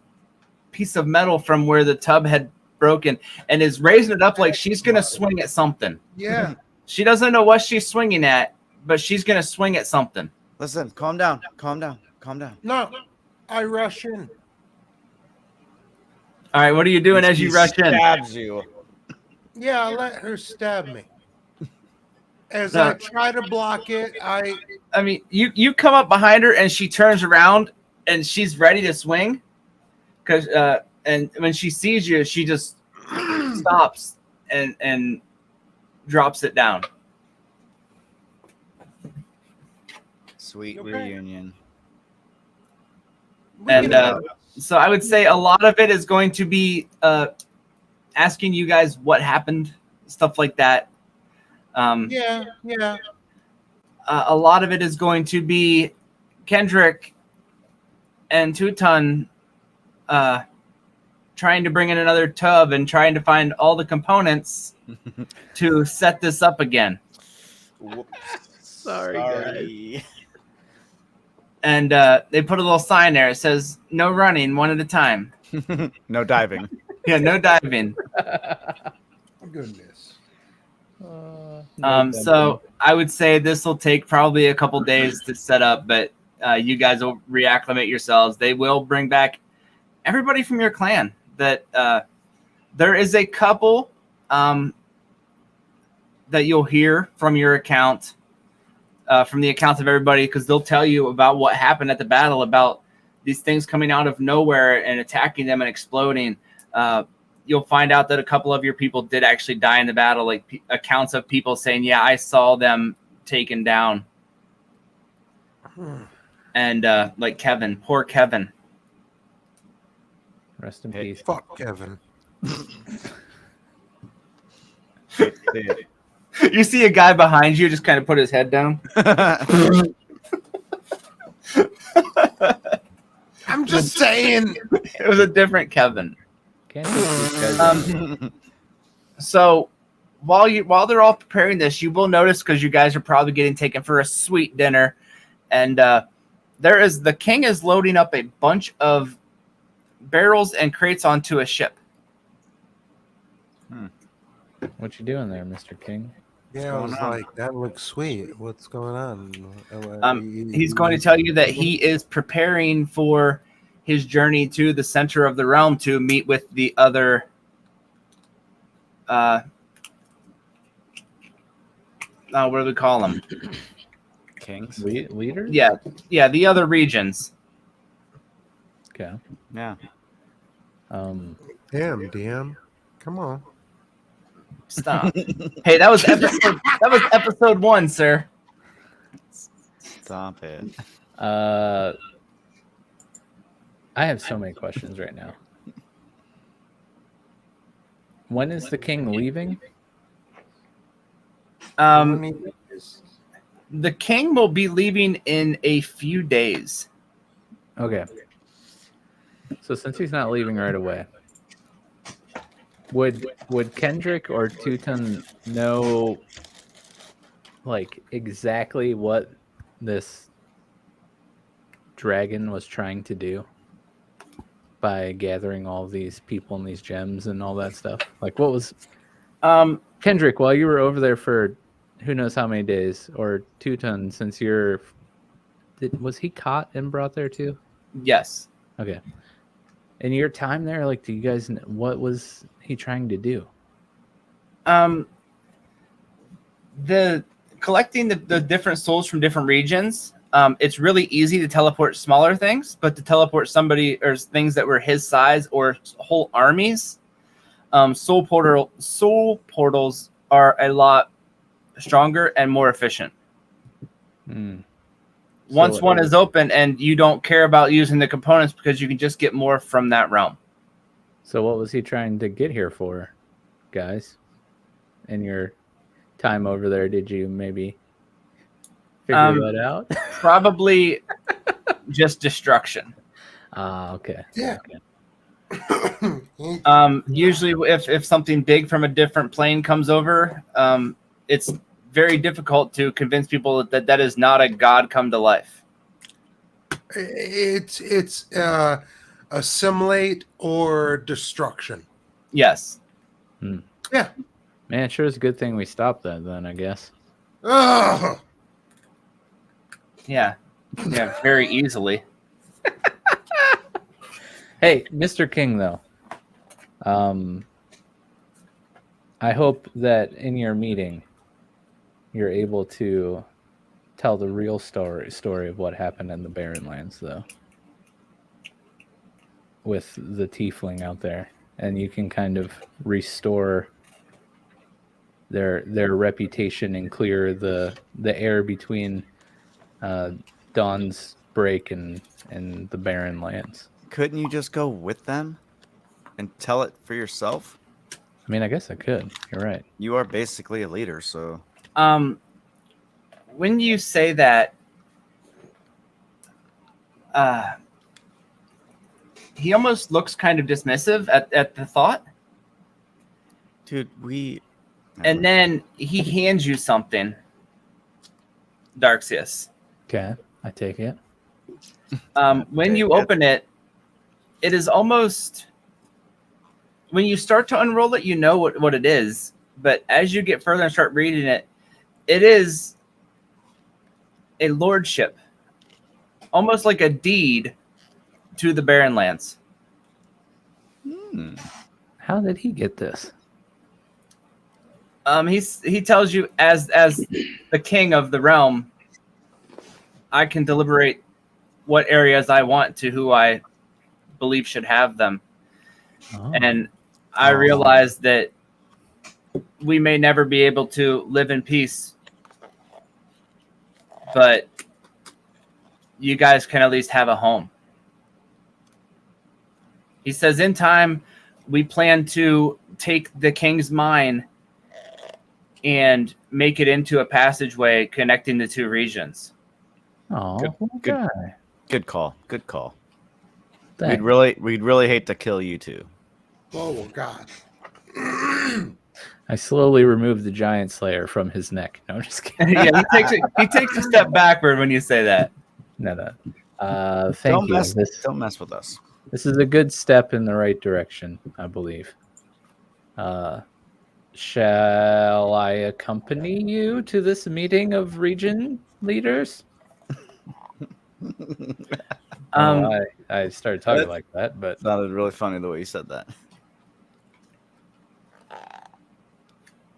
piece of metal from where the tub had broken and is raising it up like she's going to swing at something. yeah. She doesn't know what she's swinging at, but she's going to swing at something. Listen, calm down, calm down, calm down. No, I rush in. All right, what are you doing as you rush in? Stabs you. Yeah, I let her stab me. As I try to block it, I mean, you come up behind her and she turns around and she's ready to swing. And when she sees you, she just stops and drops it down. Sweet Okay. reunion. And so I would say a lot of it is going to be asking you guys what happened, stuff like that. yeah. a lot of it is going to be Kendrick and Teuton trying to bring in another tub and trying to find all the components to set this up again. Whoops. Sorry. Guys. And they put a little sign there. It says, no running, one at a time. No diving. Yeah, no diving. Goodness. So I would say this will take probably a couple days to set up, but you guys will reacclimate yourselves. They will bring back everybody from your clan. That there is a couple that you'll hear from your account, from the accounts of everybody, because they'll tell you about what happened at the battle, about these things coming out of nowhere and attacking them and exploding. You'll find out that a couple of your people did actually die in the battle, like accounts of people saying, yeah, I saw them taken down. And like Kevin, poor Kevin. Rest in Hey. peace. Fuck Kevin. You see a guy behind you just kind of put his head down. I'm just saying. It was a different Kevin. Can't these guys So while they're all preparing this, you will notice, because you guys are probably getting taken for a sweet dinner, and the king is loading up a bunch of barrels and crates onto a ship. What you doing there, Mr. King? Yeah, I was going on? like, that looks sweet. What's going on? He's going to tell you that he is preparing for his journey to the center of the realm to meet with the other what do we call them? Kings. Leaders? Yeah, the other regions. Okay. Yeah. Damn, DM. Come on. Stop. Hey, that was episode 1, sir. Stop it. I have so many questions right now. When is the king leaving? The king will be leaving in a few days. Okay. So since he's not leaving right away, would Kendrick or Teuton know like exactly what this dragon was trying to do by gathering all these people and these gems and all that stuff? Like, what was Kendrick, while you were over there for who knows how many days, or Teuton, since was he caught and brought there too? Yes. Okay. In your time there, like, do you guys know, what was he trying to do? The collecting the different souls from different regions, it's really easy to teleport smaller things, but to teleport somebody or things that were his size or whole armies, soul portals are a lot stronger and more efficient. Once one is open, and you don't care about using the components because you can just get more from that realm. So what was he trying to get here for, guys? In your time over there, did you maybe figure that out? Probably just destruction. Okay. Yeah. Okay. Usually if something big from a different plane comes over, it's very difficult to convince people that is not a god come to life. It's assimilate or destruction. Yes. Yeah. Man, sure is a good thing we stopped that then, I guess. Ugh. Yeah, very easily. Hey, Mr. King, though. I hope that in your meeting, you're able to tell the real story of what happened in the Barren Lands, though, with the tiefling out there, and you can kind of restore their reputation and clear the air between Dawn's Break and the Barren Lands. Couldn't you just go with them and tell it for yourself? I mean, I guess I could. You're right. You are basically a leader, so when you say that, he almost looks kind of dismissive at the thought. Dude, And then he hands you something, Darxius. Okay, I take it. When you open it, it is almost... When you start to unroll it, you know what it is. But as you get further and start reading it, it is a lordship. Almost like a deed to the Barren Lands. How did he get this? He tells you as the king of the realm, I can deliberate what areas I want to who I believe should have them. Oh. And I realize that we may never be able to live in peace, but you guys can at least have a home. He says in time, we plan to take the king's mine and make it into a passageway connecting the two regions. Oh, Good. guy. Good call. Good call. Thanks. We'd really hate to kill you two. Oh God. I slowly remove the giant slayer from his neck. No, I'm just kidding. Yeah, he takes a step backward when you say that. No. Thank you. Don't mess with us. This is a good step in the right direction, I believe. Shall I accompany you to this meeting of region leaders? I started talking like that, but Sounded really funny the way you said that.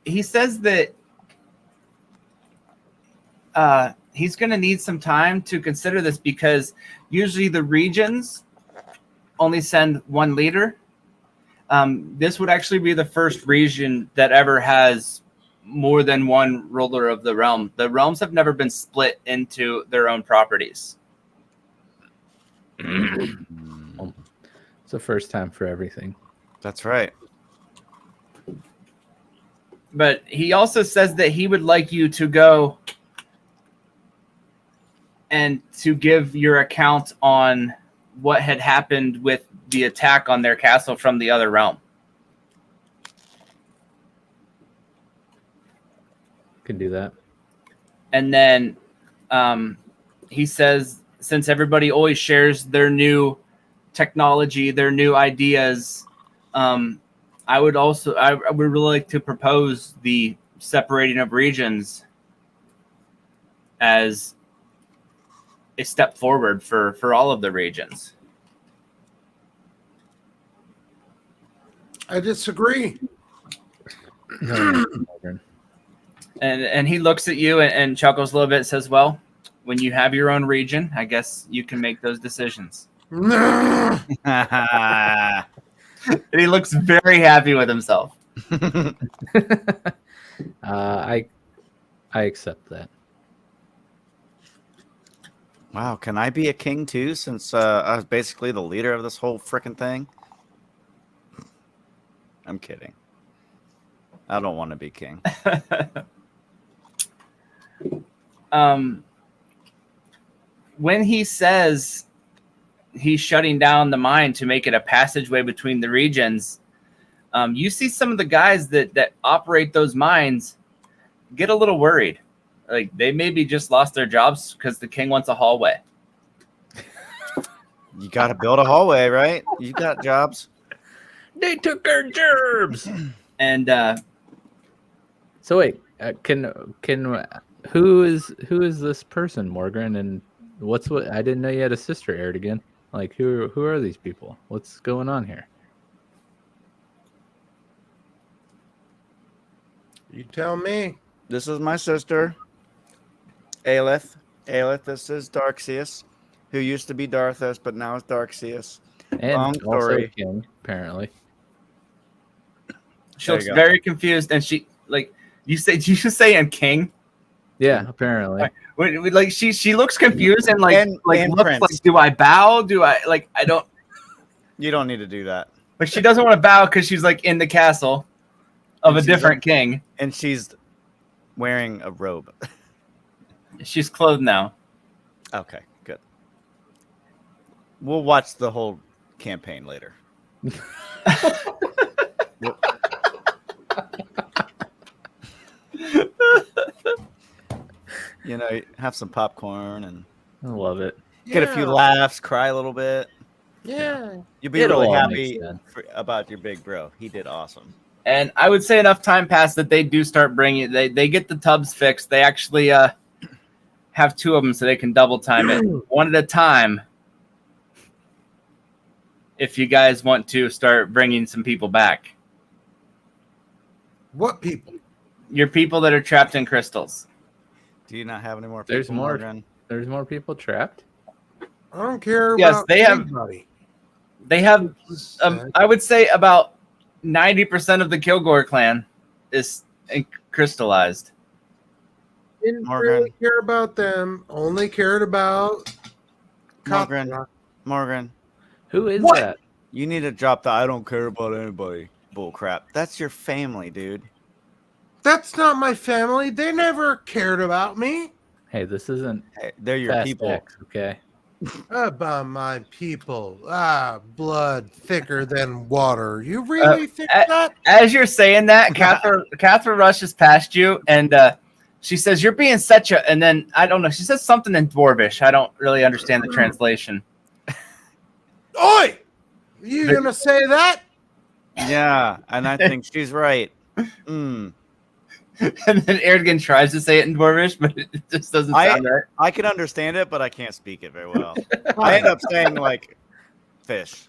He says that he's going to need some time to consider this because usually the regions only send one leader. This would actually be the first region that ever has more than one ruler of the realm. The realms have never been split into their own properties. it's the first time for everything. That's right. But he also says that he would like you to go and to give your account on what had happened with the attack on their castle from the other realm. Can do that. And then he says, since everybody always shares their new technology, their new ideas, I would really like to propose the separating of regions as a step forward for all of the regions. I disagree. And he looks at you and chuckles a little bit and says, well, when you have your own region, I guess you can make those decisions. And he looks very happy with himself. I accept that. Wow, can I be a king too, since I was basically the leader of this whole frickin' thing? I'm kidding. I don't want to be king. When he says he's shutting down the mine to make it a passageway between the regions, you see some of the guys that operate those mines get a little worried. Like they maybe just lost their jobs because the king wants a hallway. You got to build a hallway, right? You got jobs. They took our jobs. And So wait, can who is this person, Morgran, and what? I didn't know you had a sister, Aerdogyn. Like who are these people? What's going on here? You tell me. This is my sister, Aelith. Aelith, this is Darxius, who used to be Dharthos, but now is Darxius. And Long also story. king, apparently. she There looks you go. very confused. And she you just say I'm king. Yeah, apparently. Like she looks confused and And looks Prince. like, do I bow? Do I I don't You don't need to do that. like she doesn't want to bow because she's like in the castle of a She's different king. And she's wearing a robe. She's clothed now. Okay, good. We'll watch the whole campaign later. You know, have some popcorn and I love it. get a few laughs, cry a little bit. Yeah. You'll be It'll really all make happy sense. about your big bro. He did awesome. And I would say enough time passed that they do start bringing. They get the tubs fixed. They actually have 2 of them so they can double time it one at a time. If you guys want to start bringing some people back, What people? your people that are trapped in crystals. Do you not have any more people? There's more. Morgan? There's more people trapped. I don't care Yes, about they have- anybody. They have, I would say, about 90% of the Kilgore clan is crystallized. Didn't Morgan. really care about them. Only cared about Morgan. Copra. Morgan, Who is What? that? you need to drop the I don't care about anybody bull crap. That's your family, dude. That's not my family. They never cared about me. Hey, this isn't Hey, they're your Fast people. X, okay? About my people. Blood thicker than water. You really think that? As you're saying that, Catherine rushes past you and she says, "You're being such a," and then I don't know. She says something in Dwarvish. I don't really understand the translation. Oi! You gonna say that? Yeah, and I think she's right. And then Aerdogyn tries to say it in Dwarvish, but it just doesn't sound right. I can understand it, but I can't speak it very well. I end up saying like fish.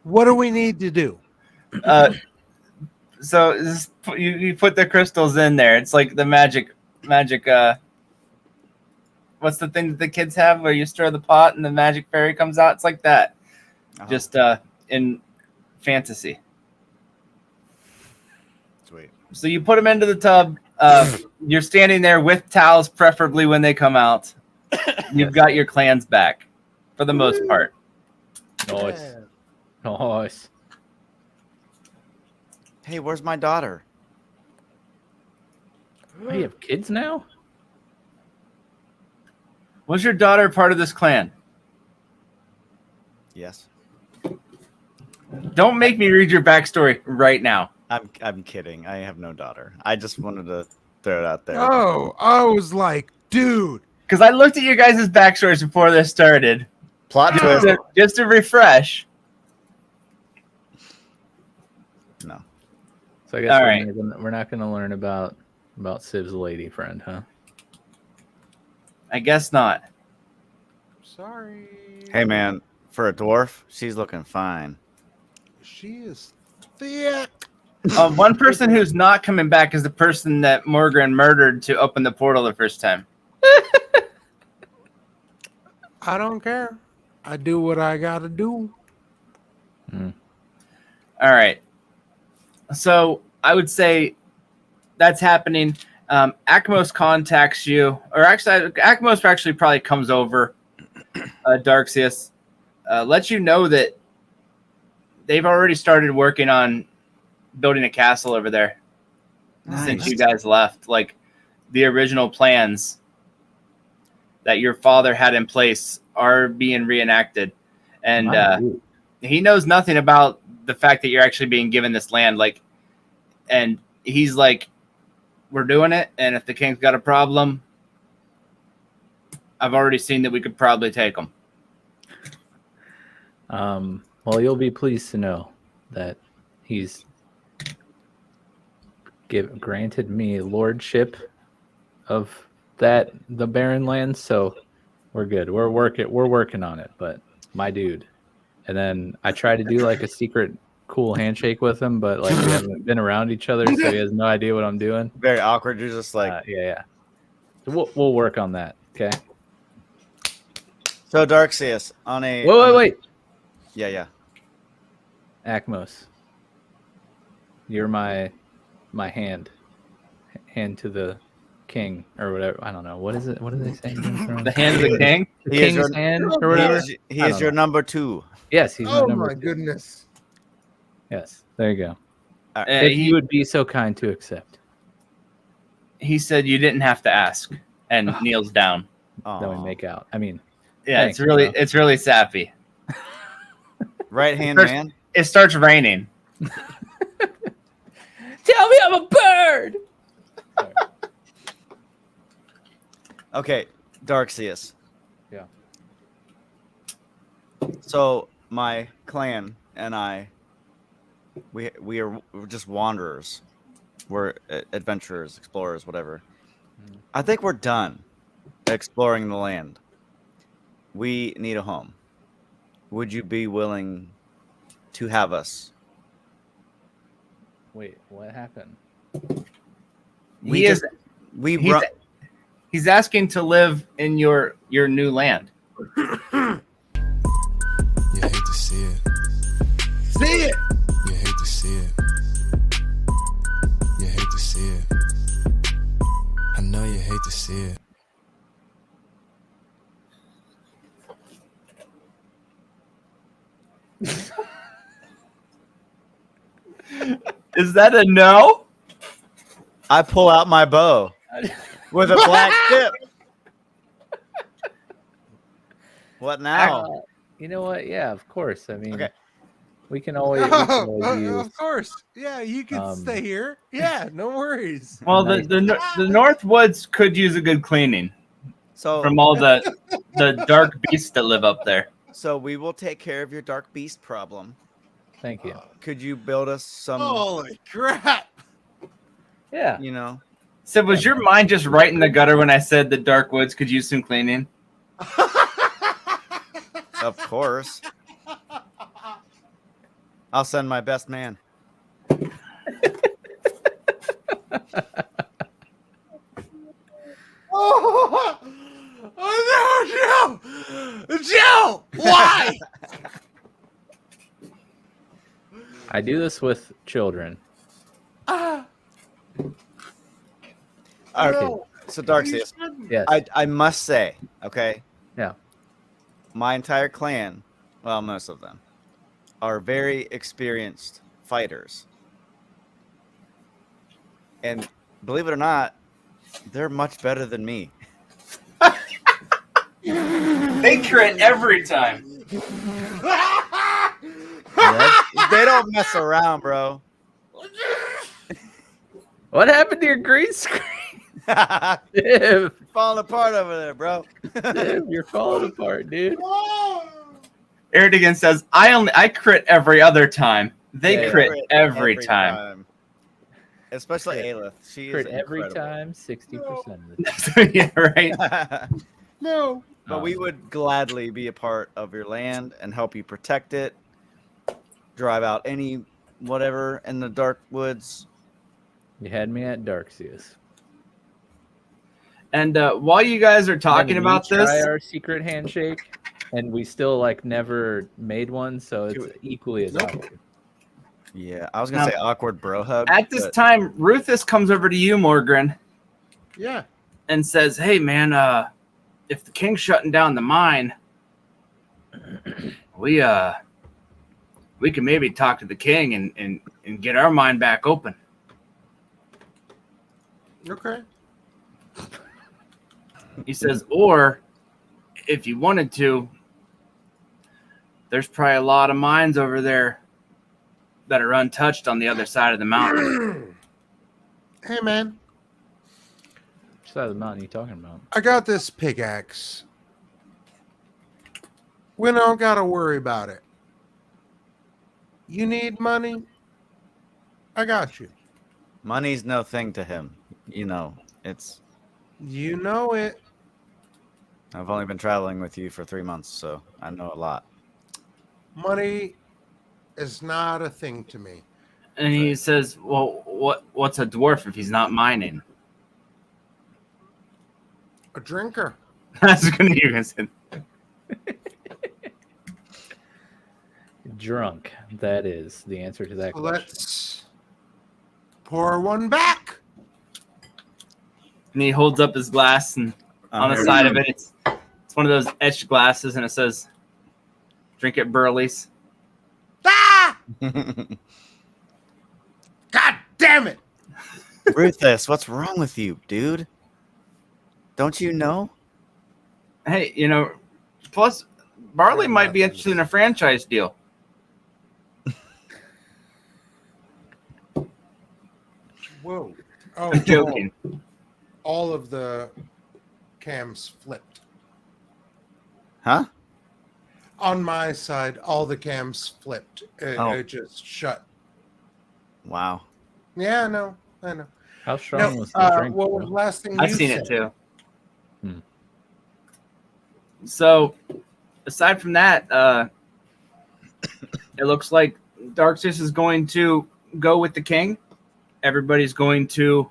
What do we need to do? So you put the crystals in there. It's like the magic. What's the thing that the kids have where you stir the pot and the magic fairy comes out? It's like that, just in fantasy. Sweet. So you put them into the tub. You're standing there with towels, preferably when they come out. You've got your clans back, for the most part. Nice. Nice. Hey, where's my daughter? Oh, you have kids now? Was your daughter part of this clan? Yes. Don't make me read your backstory right now. I'm kidding. I have no daughter. I just wanted to throw it out there. Oh, I was like, dude. Because I looked at your guys' backstories before this started. Plot twist. Just to refresh. No. So I guess All we're, right. we're not going to learn about Siv's lady friend, huh? I guess not. Sorry. Hey, man. For a dwarf, she's looking fine. She is thick. One person who's not coming back is the person that Morgran murdered to open the portal the first time. I don't care. I do what I gotta do. All right. So I would say that's happening. Akmos contacts you, or actually, Akmos actually probably comes over. Darxius lets you know that they've already started working on building a castle over there since you guys left. Like the original plans that your father had in place are being reenacted, and he knows nothing about the fact that you're actually being given this land. Like, and he's like, "We're doing it, and if the king's got a problem, I've already seen that we could probably take them." Well, you'll be pleased to know that he's granted me lordship of the barren lands, so we're good. We're working on it, but my dude. And then I try to do like a secret cool handshake with him, but like we haven't been around each other, so he has no idea what I'm doing. Very awkward. You're just like, yeah. So we'll work on that. Okay. So Darxius on a Wait. Yeah. Akmos, you're my hand to the king or whatever. I don't know. What is it? What do they say? The hand of the king. The He is king's your- hand or whatever. He I is don't your know. number 2. Yes, he's Oh number my 2. goodness. Yes, there you go. All right. If you would be so kind to accept. He said you didn't have to ask. and kneels down. Then we make out. I mean, Yeah, thanks, it's really sappy. Right hand First- man. It starts raining. Tell me I'm a bird. Sorry. Okay, Darkseus. Yeah. So my clan and I, we're just wanderers. We're adventurers, explorers, whatever. I think we're done exploring the land. We need a home. Would you be willing to have us? Wait, what happened? He's asking to live in your new land. You hate to see it. See it. You hate to see it. You hate to see it. I know you hate to see it. Is that a no? I pull out my bow with a black tip. What now? You know what? Yeah, of course. I mean, Okay. we can always use. Of course. Yeah, you can Um, stay here. Yeah, no worries. Well, Nice. the North Woods could use a good cleaning So from all the dark beasts that live up there. So we will take care of your dark beast problem. Thank you. Could you build us some, Holy crap. Yeah. you know? So was your mind just right in the gutter when I said the dark woods could use some cleaning? Of course. I'll send my best man. Oh no, Joe! Why? I do this with children. All right. No. So Darkseus, Yes. I must say, okay? Yeah. My entire clan, well, most of them, are very experienced fighters. And believe it or not, they're much better than me. They crit every time. They don't mess around, bro. What happened to your green screen? You're Div, falling apart over there, bro. Div, you're falling apart, dude. Aerdogyn says, I crit every other time. They Yeah. crit every time. Especially Crit. Aelith. She Crit is every incredible. time, 60% of the time. Yeah, right. No. But we would gladly be a part of your land and help you protect it, drive out any whatever in the dark woods. You had me at Darkseus. And while you guys are talking And about we try this, our secret handshake, and we still like never made one, so it's equally as awkward. Yeah, I was gonna say awkward bro hug. at this but time, Rufus comes over to you, Morgran, Yeah. and says, "Hey, man, if the king's shutting down the mine, we can maybe talk to the king and get our mine back open." Okay. He says, "Or if you wanted to, there's probably a lot of mines over there that are untouched on the other side of the mountain." Hey, man. Which side of the mountain are you talking about? I got this pickaxe. We don't got to worry about it. You need money? I got you. money's no thing to him. You know, You know it. I've only been traveling with you for 3 months, so I know a lot. Money is not a thing to me. And he says, "Well, what's a dwarf if he's not mining?" A drinker. That's gonna you guys said. Drunk. That is the answer to that So question. let's pour one back. And he holds up his glass, and on the here. side of it, it's one of those etched glasses, and it says, "Drink it, Burleys." Ah! God damn it. Ruthless, what's wrong with you, dude? Don't you know? Hey, plus Barley might be interested in a franchise deal. Whoa. Oh, I'm joking. all of the cams flipped. Huh? On my side, all the cams flipped. Oh. It just shut. Wow. Yeah, I know. How strong No, was the drink? what was Joe? the last thing I've you seen said? it too. Hmm. So, aside from that, it looks like Darksis is going to go with the king. Everybody's going to.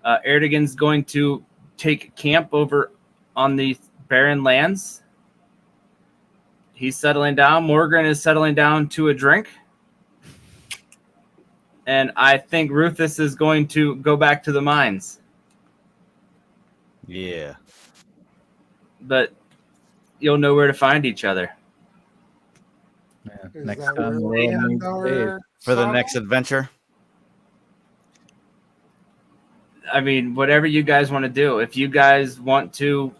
Aerdogyn's going to take camp over on the barren lands. He's settling down. Morgran is settling down to a drink. And I think Rufus is going to go back to the mines. Yeah. But you'll know where to find each other. Yeah. Is Next that time the where we world end needs our Dave. For the saga? next adventure. I mean, whatever you guys want to do. If you guys want to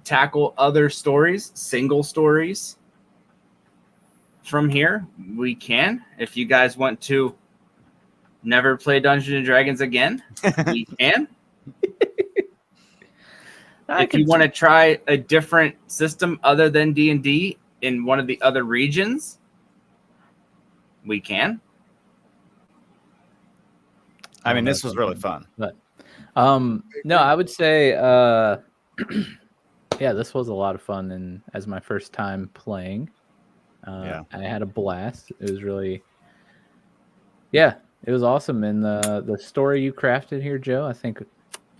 tackle other stories, single stories from here, we can. If you guys want to never play Dungeons and Dragons again, we can. If you want to try a different system other than D&D in one of the other regions, we can. I mean, this was really fun. But no, I would say yeah, this was a lot of fun, and as my first time playing, Yeah. I had a blast. It was really, yeah, it was awesome. And the story you crafted here, Joe, I think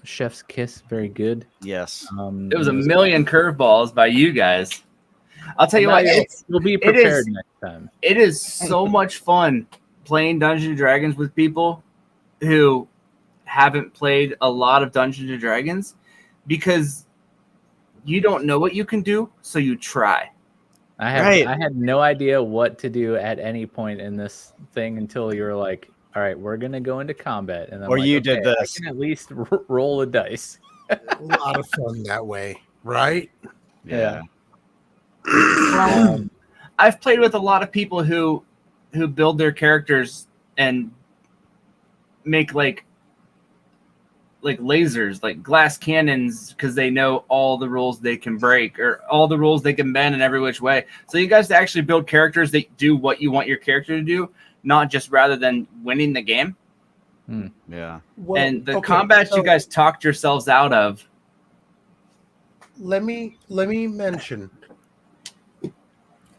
Chef's Kiss, very good. Yes. It was a million curveballs by you guys. I'll tell you what, you'll be prepared next time. It is so much fun playing Dungeons and Dragons with people who haven't played a lot of Dungeons and Dragons, because you don't know what you can do, so you try. I had no idea what to do at any point in this thing until you were like, all right, we're gonna go into combat, and then you did this. I can at least roll a dice. A lot of fun that way, right? Yeah. I've played with a lot of people who build their characters and make like lasers, like glass cannons, because they know all the rules they can break or all the rules they can bend in every which way. So you guys actually build characters that do what you want your character to do, not just rather than winning the game. Yeah. Well, And the okay, combats so you guys talked yourselves out of. let me mention.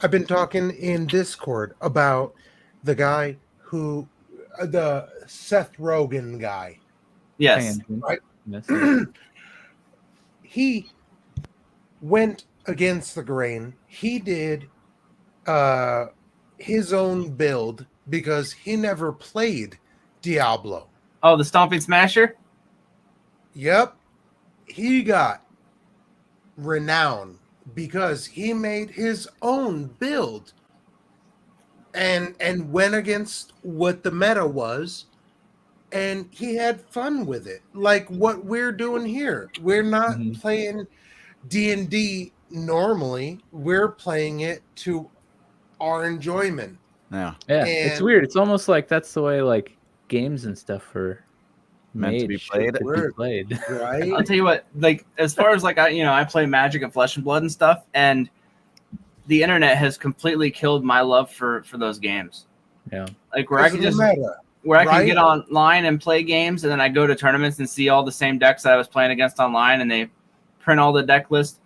I've been talking in Discord about the guy who, the Seth Rogen guy. Yes. Right. Yes. He went against the grain. He did his own build because he never played Diablo. Oh, the Stomping Smasher? Yep. He got renown because he made his own build and went against what the meta was, and he had fun with it. Like what we're doing here. We're not playing D&D normally. We're playing it to our enjoyment. Yeah. Yeah, it's And- weird. It's almost like that's the way like games and stuff are Meant to made be shit played. to be Word. played. Right? I'll tell you what, like as far as like I play Magic and Flesh and Blood and stuff, and the internet has completely killed my love for those games. Yeah. Like where I can just right? get online and play games, and then I go to tournaments and see all the same decks that I was playing against online, and they print all the deck list.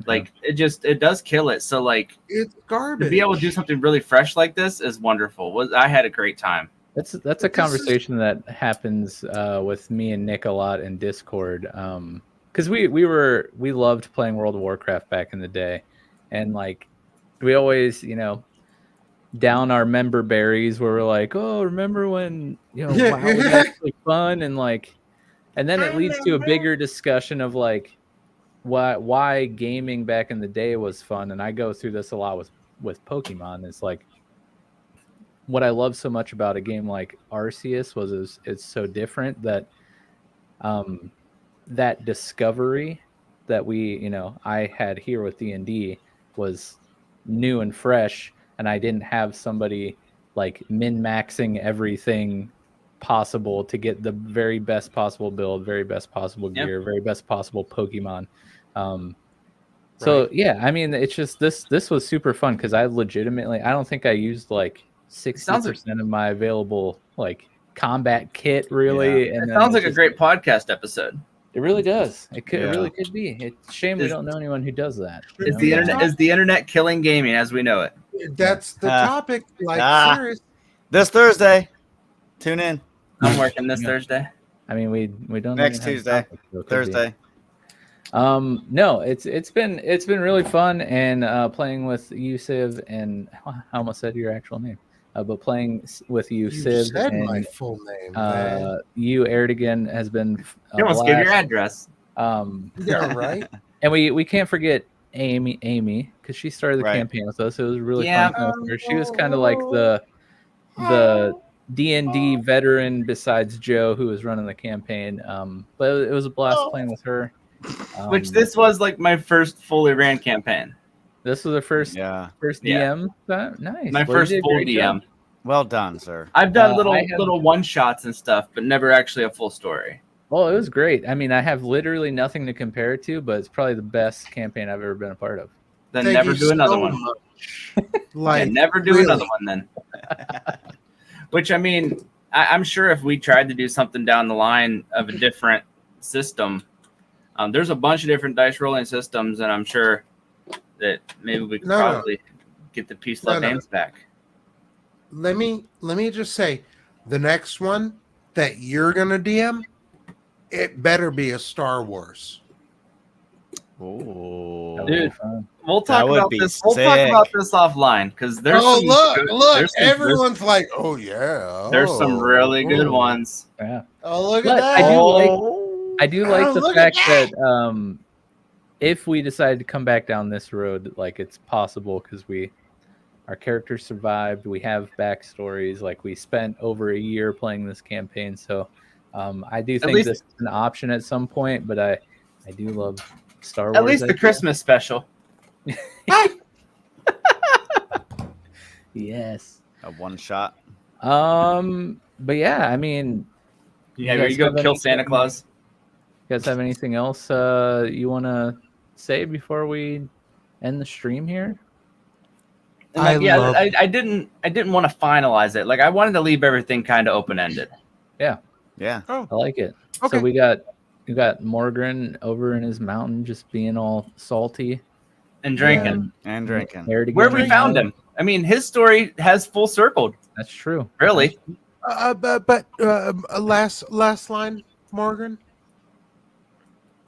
Like it does kill it. So like It's garbage. to be able to do something really fresh like this is wonderful. I had a great time. That's a conversation that happens with me and Nick a lot in Discord. Because we loved playing World of Warcraft back in the day, and like we always down our member berries where we're like, oh, remember when WoW was actually fun, and then it leads to a bigger discussion of like why gaming back in the day was fun. And I go through this a lot with Pokemon. It's like what I love so much about a game like Arceus was it's so different that that discovery that I had here with D&D was new and fresh, and I didn't have somebody like min-maxing everything possible to get the very best possible build, very best possible gear, very best possible Pokemon. So yeah, I mean, it's just this was super fun because I don't think I used like 60% of my available like combat kit really. Yeah. And it sounds like a great podcast episode. It really does. It really could be. It's a shame we don't know anyone who does that. Is the internet killing gaming as we know it? That's the topic. Like serious. This Thursday, tune in. I'm working this Thursday. I mean, we don't next Tuesday, Thursday. No, it's been really fun and playing with UglyKidJoeCross and I almost said your actual name. But playing with you, Civ, said and my full name. You, Aerdogyn, has been. You almost give your address. Yeah, right. And we can't forget Amy, because she started the campaign with us. It was really fun. With her. She was kind of like the D&D veteran besides Joe, who was running the campaign. But it was a blast playing with her. Which this was like my first fully ran campaign. This was the first DM. Nice. My first full DM. Job. Well done, sir. I've done little one shots and stuff, but never actually a full story. Well, it was great. I mean, I have literally nothing to compare it to, but it's probably the best campaign I've ever been a part of. Then never do another one. Like, never do another one then. Which, I mean, I'm sure if we tried to do something down the line of a different system, there's a bunch of different dice rolling systems, and I'm sure that maybe we could probably get the Peaceloveames back. Let me just say, the next one that you're gonna DM, it better be a Star Wars. Oh, dude, we'll talk about this. We'll talk about this offline because there's. Look! Everyone's like, "Oh yeah." There's some really good ones. Yeah. Oh, look at that! I do like the fact that if we decide to come back down this road, like it's possible because our characters survived. We have backstories. Like we spent over a year playing this campaign, so I do think this is an option at some point. But I do love Star Wars. At least the Christmas special. Yes. A one shot. But yeah, I mean, yeah, you go kill Santa Claus. You guys have anything else you want to say before we end the stream here? I didn't want to finalize it. Like I wanted to leave everything kind of open ended. Yeah. I like it. Okay. So we got Morgran over in his mountain, just being all salty and drinking. Where we found him. I mean, his story has full circled. That's true. Really. But last line, Morgan.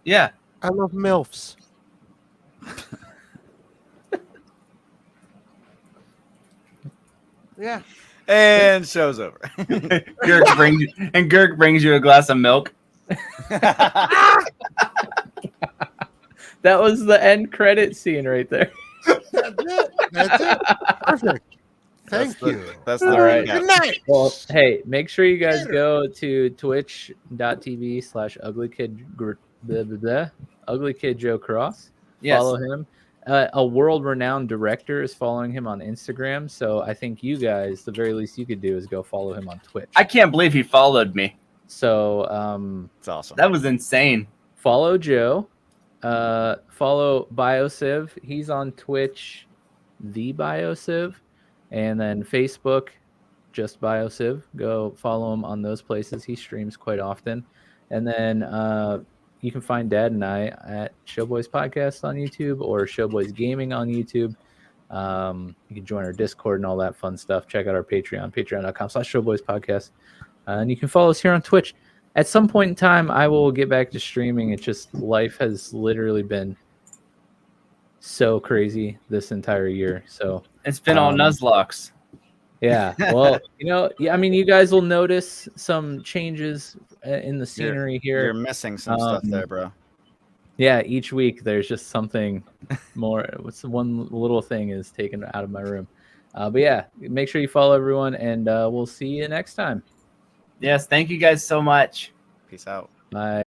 Yeah. I love MILFs. Yeah. And show's over. Girk brings you a glass of milk. That was the end credit scene right there. That's it. Perfect. Thank you. That's the right. Good night. Well, hey, make sure you guys go to twitch.tv/UglyKidJoeCross. Yes. Follow him. A world-renowned director is following him on Instagram, so I think you guys, the very least you could do is go follow him on Twitch. I can't believe he followed me. So, it's awesome. That was insane. Follow Joe. Follow BioSiv. He's on Twitch, the BioSiv, and then Facebook, just BioSiv. Go follow him on those places. He streams quite often. And then you can find Dad and I at Showboys Podcast on YouTube or Showboys Gaming on YouTube. You can join our Discord and all that fun stuff. Check out our Patreon, patreon.com/Showboys Podcast. And you can follow us here on Twitch. At some point in time, I will get back to streaming. It's just life has literally been so crazy this entire year. So it's been all Nuzlocke. Yeah. Well, I mean, you guys will notice some changes in the scenery here. You're missing some stuff there, bro. Yeah. Each week there's just something more. What's one little thing is taken out of my room. But yeah, make sure you follow everyone, and we'll see you next time. Yes. Thank you guys so much. Peace out. Bye.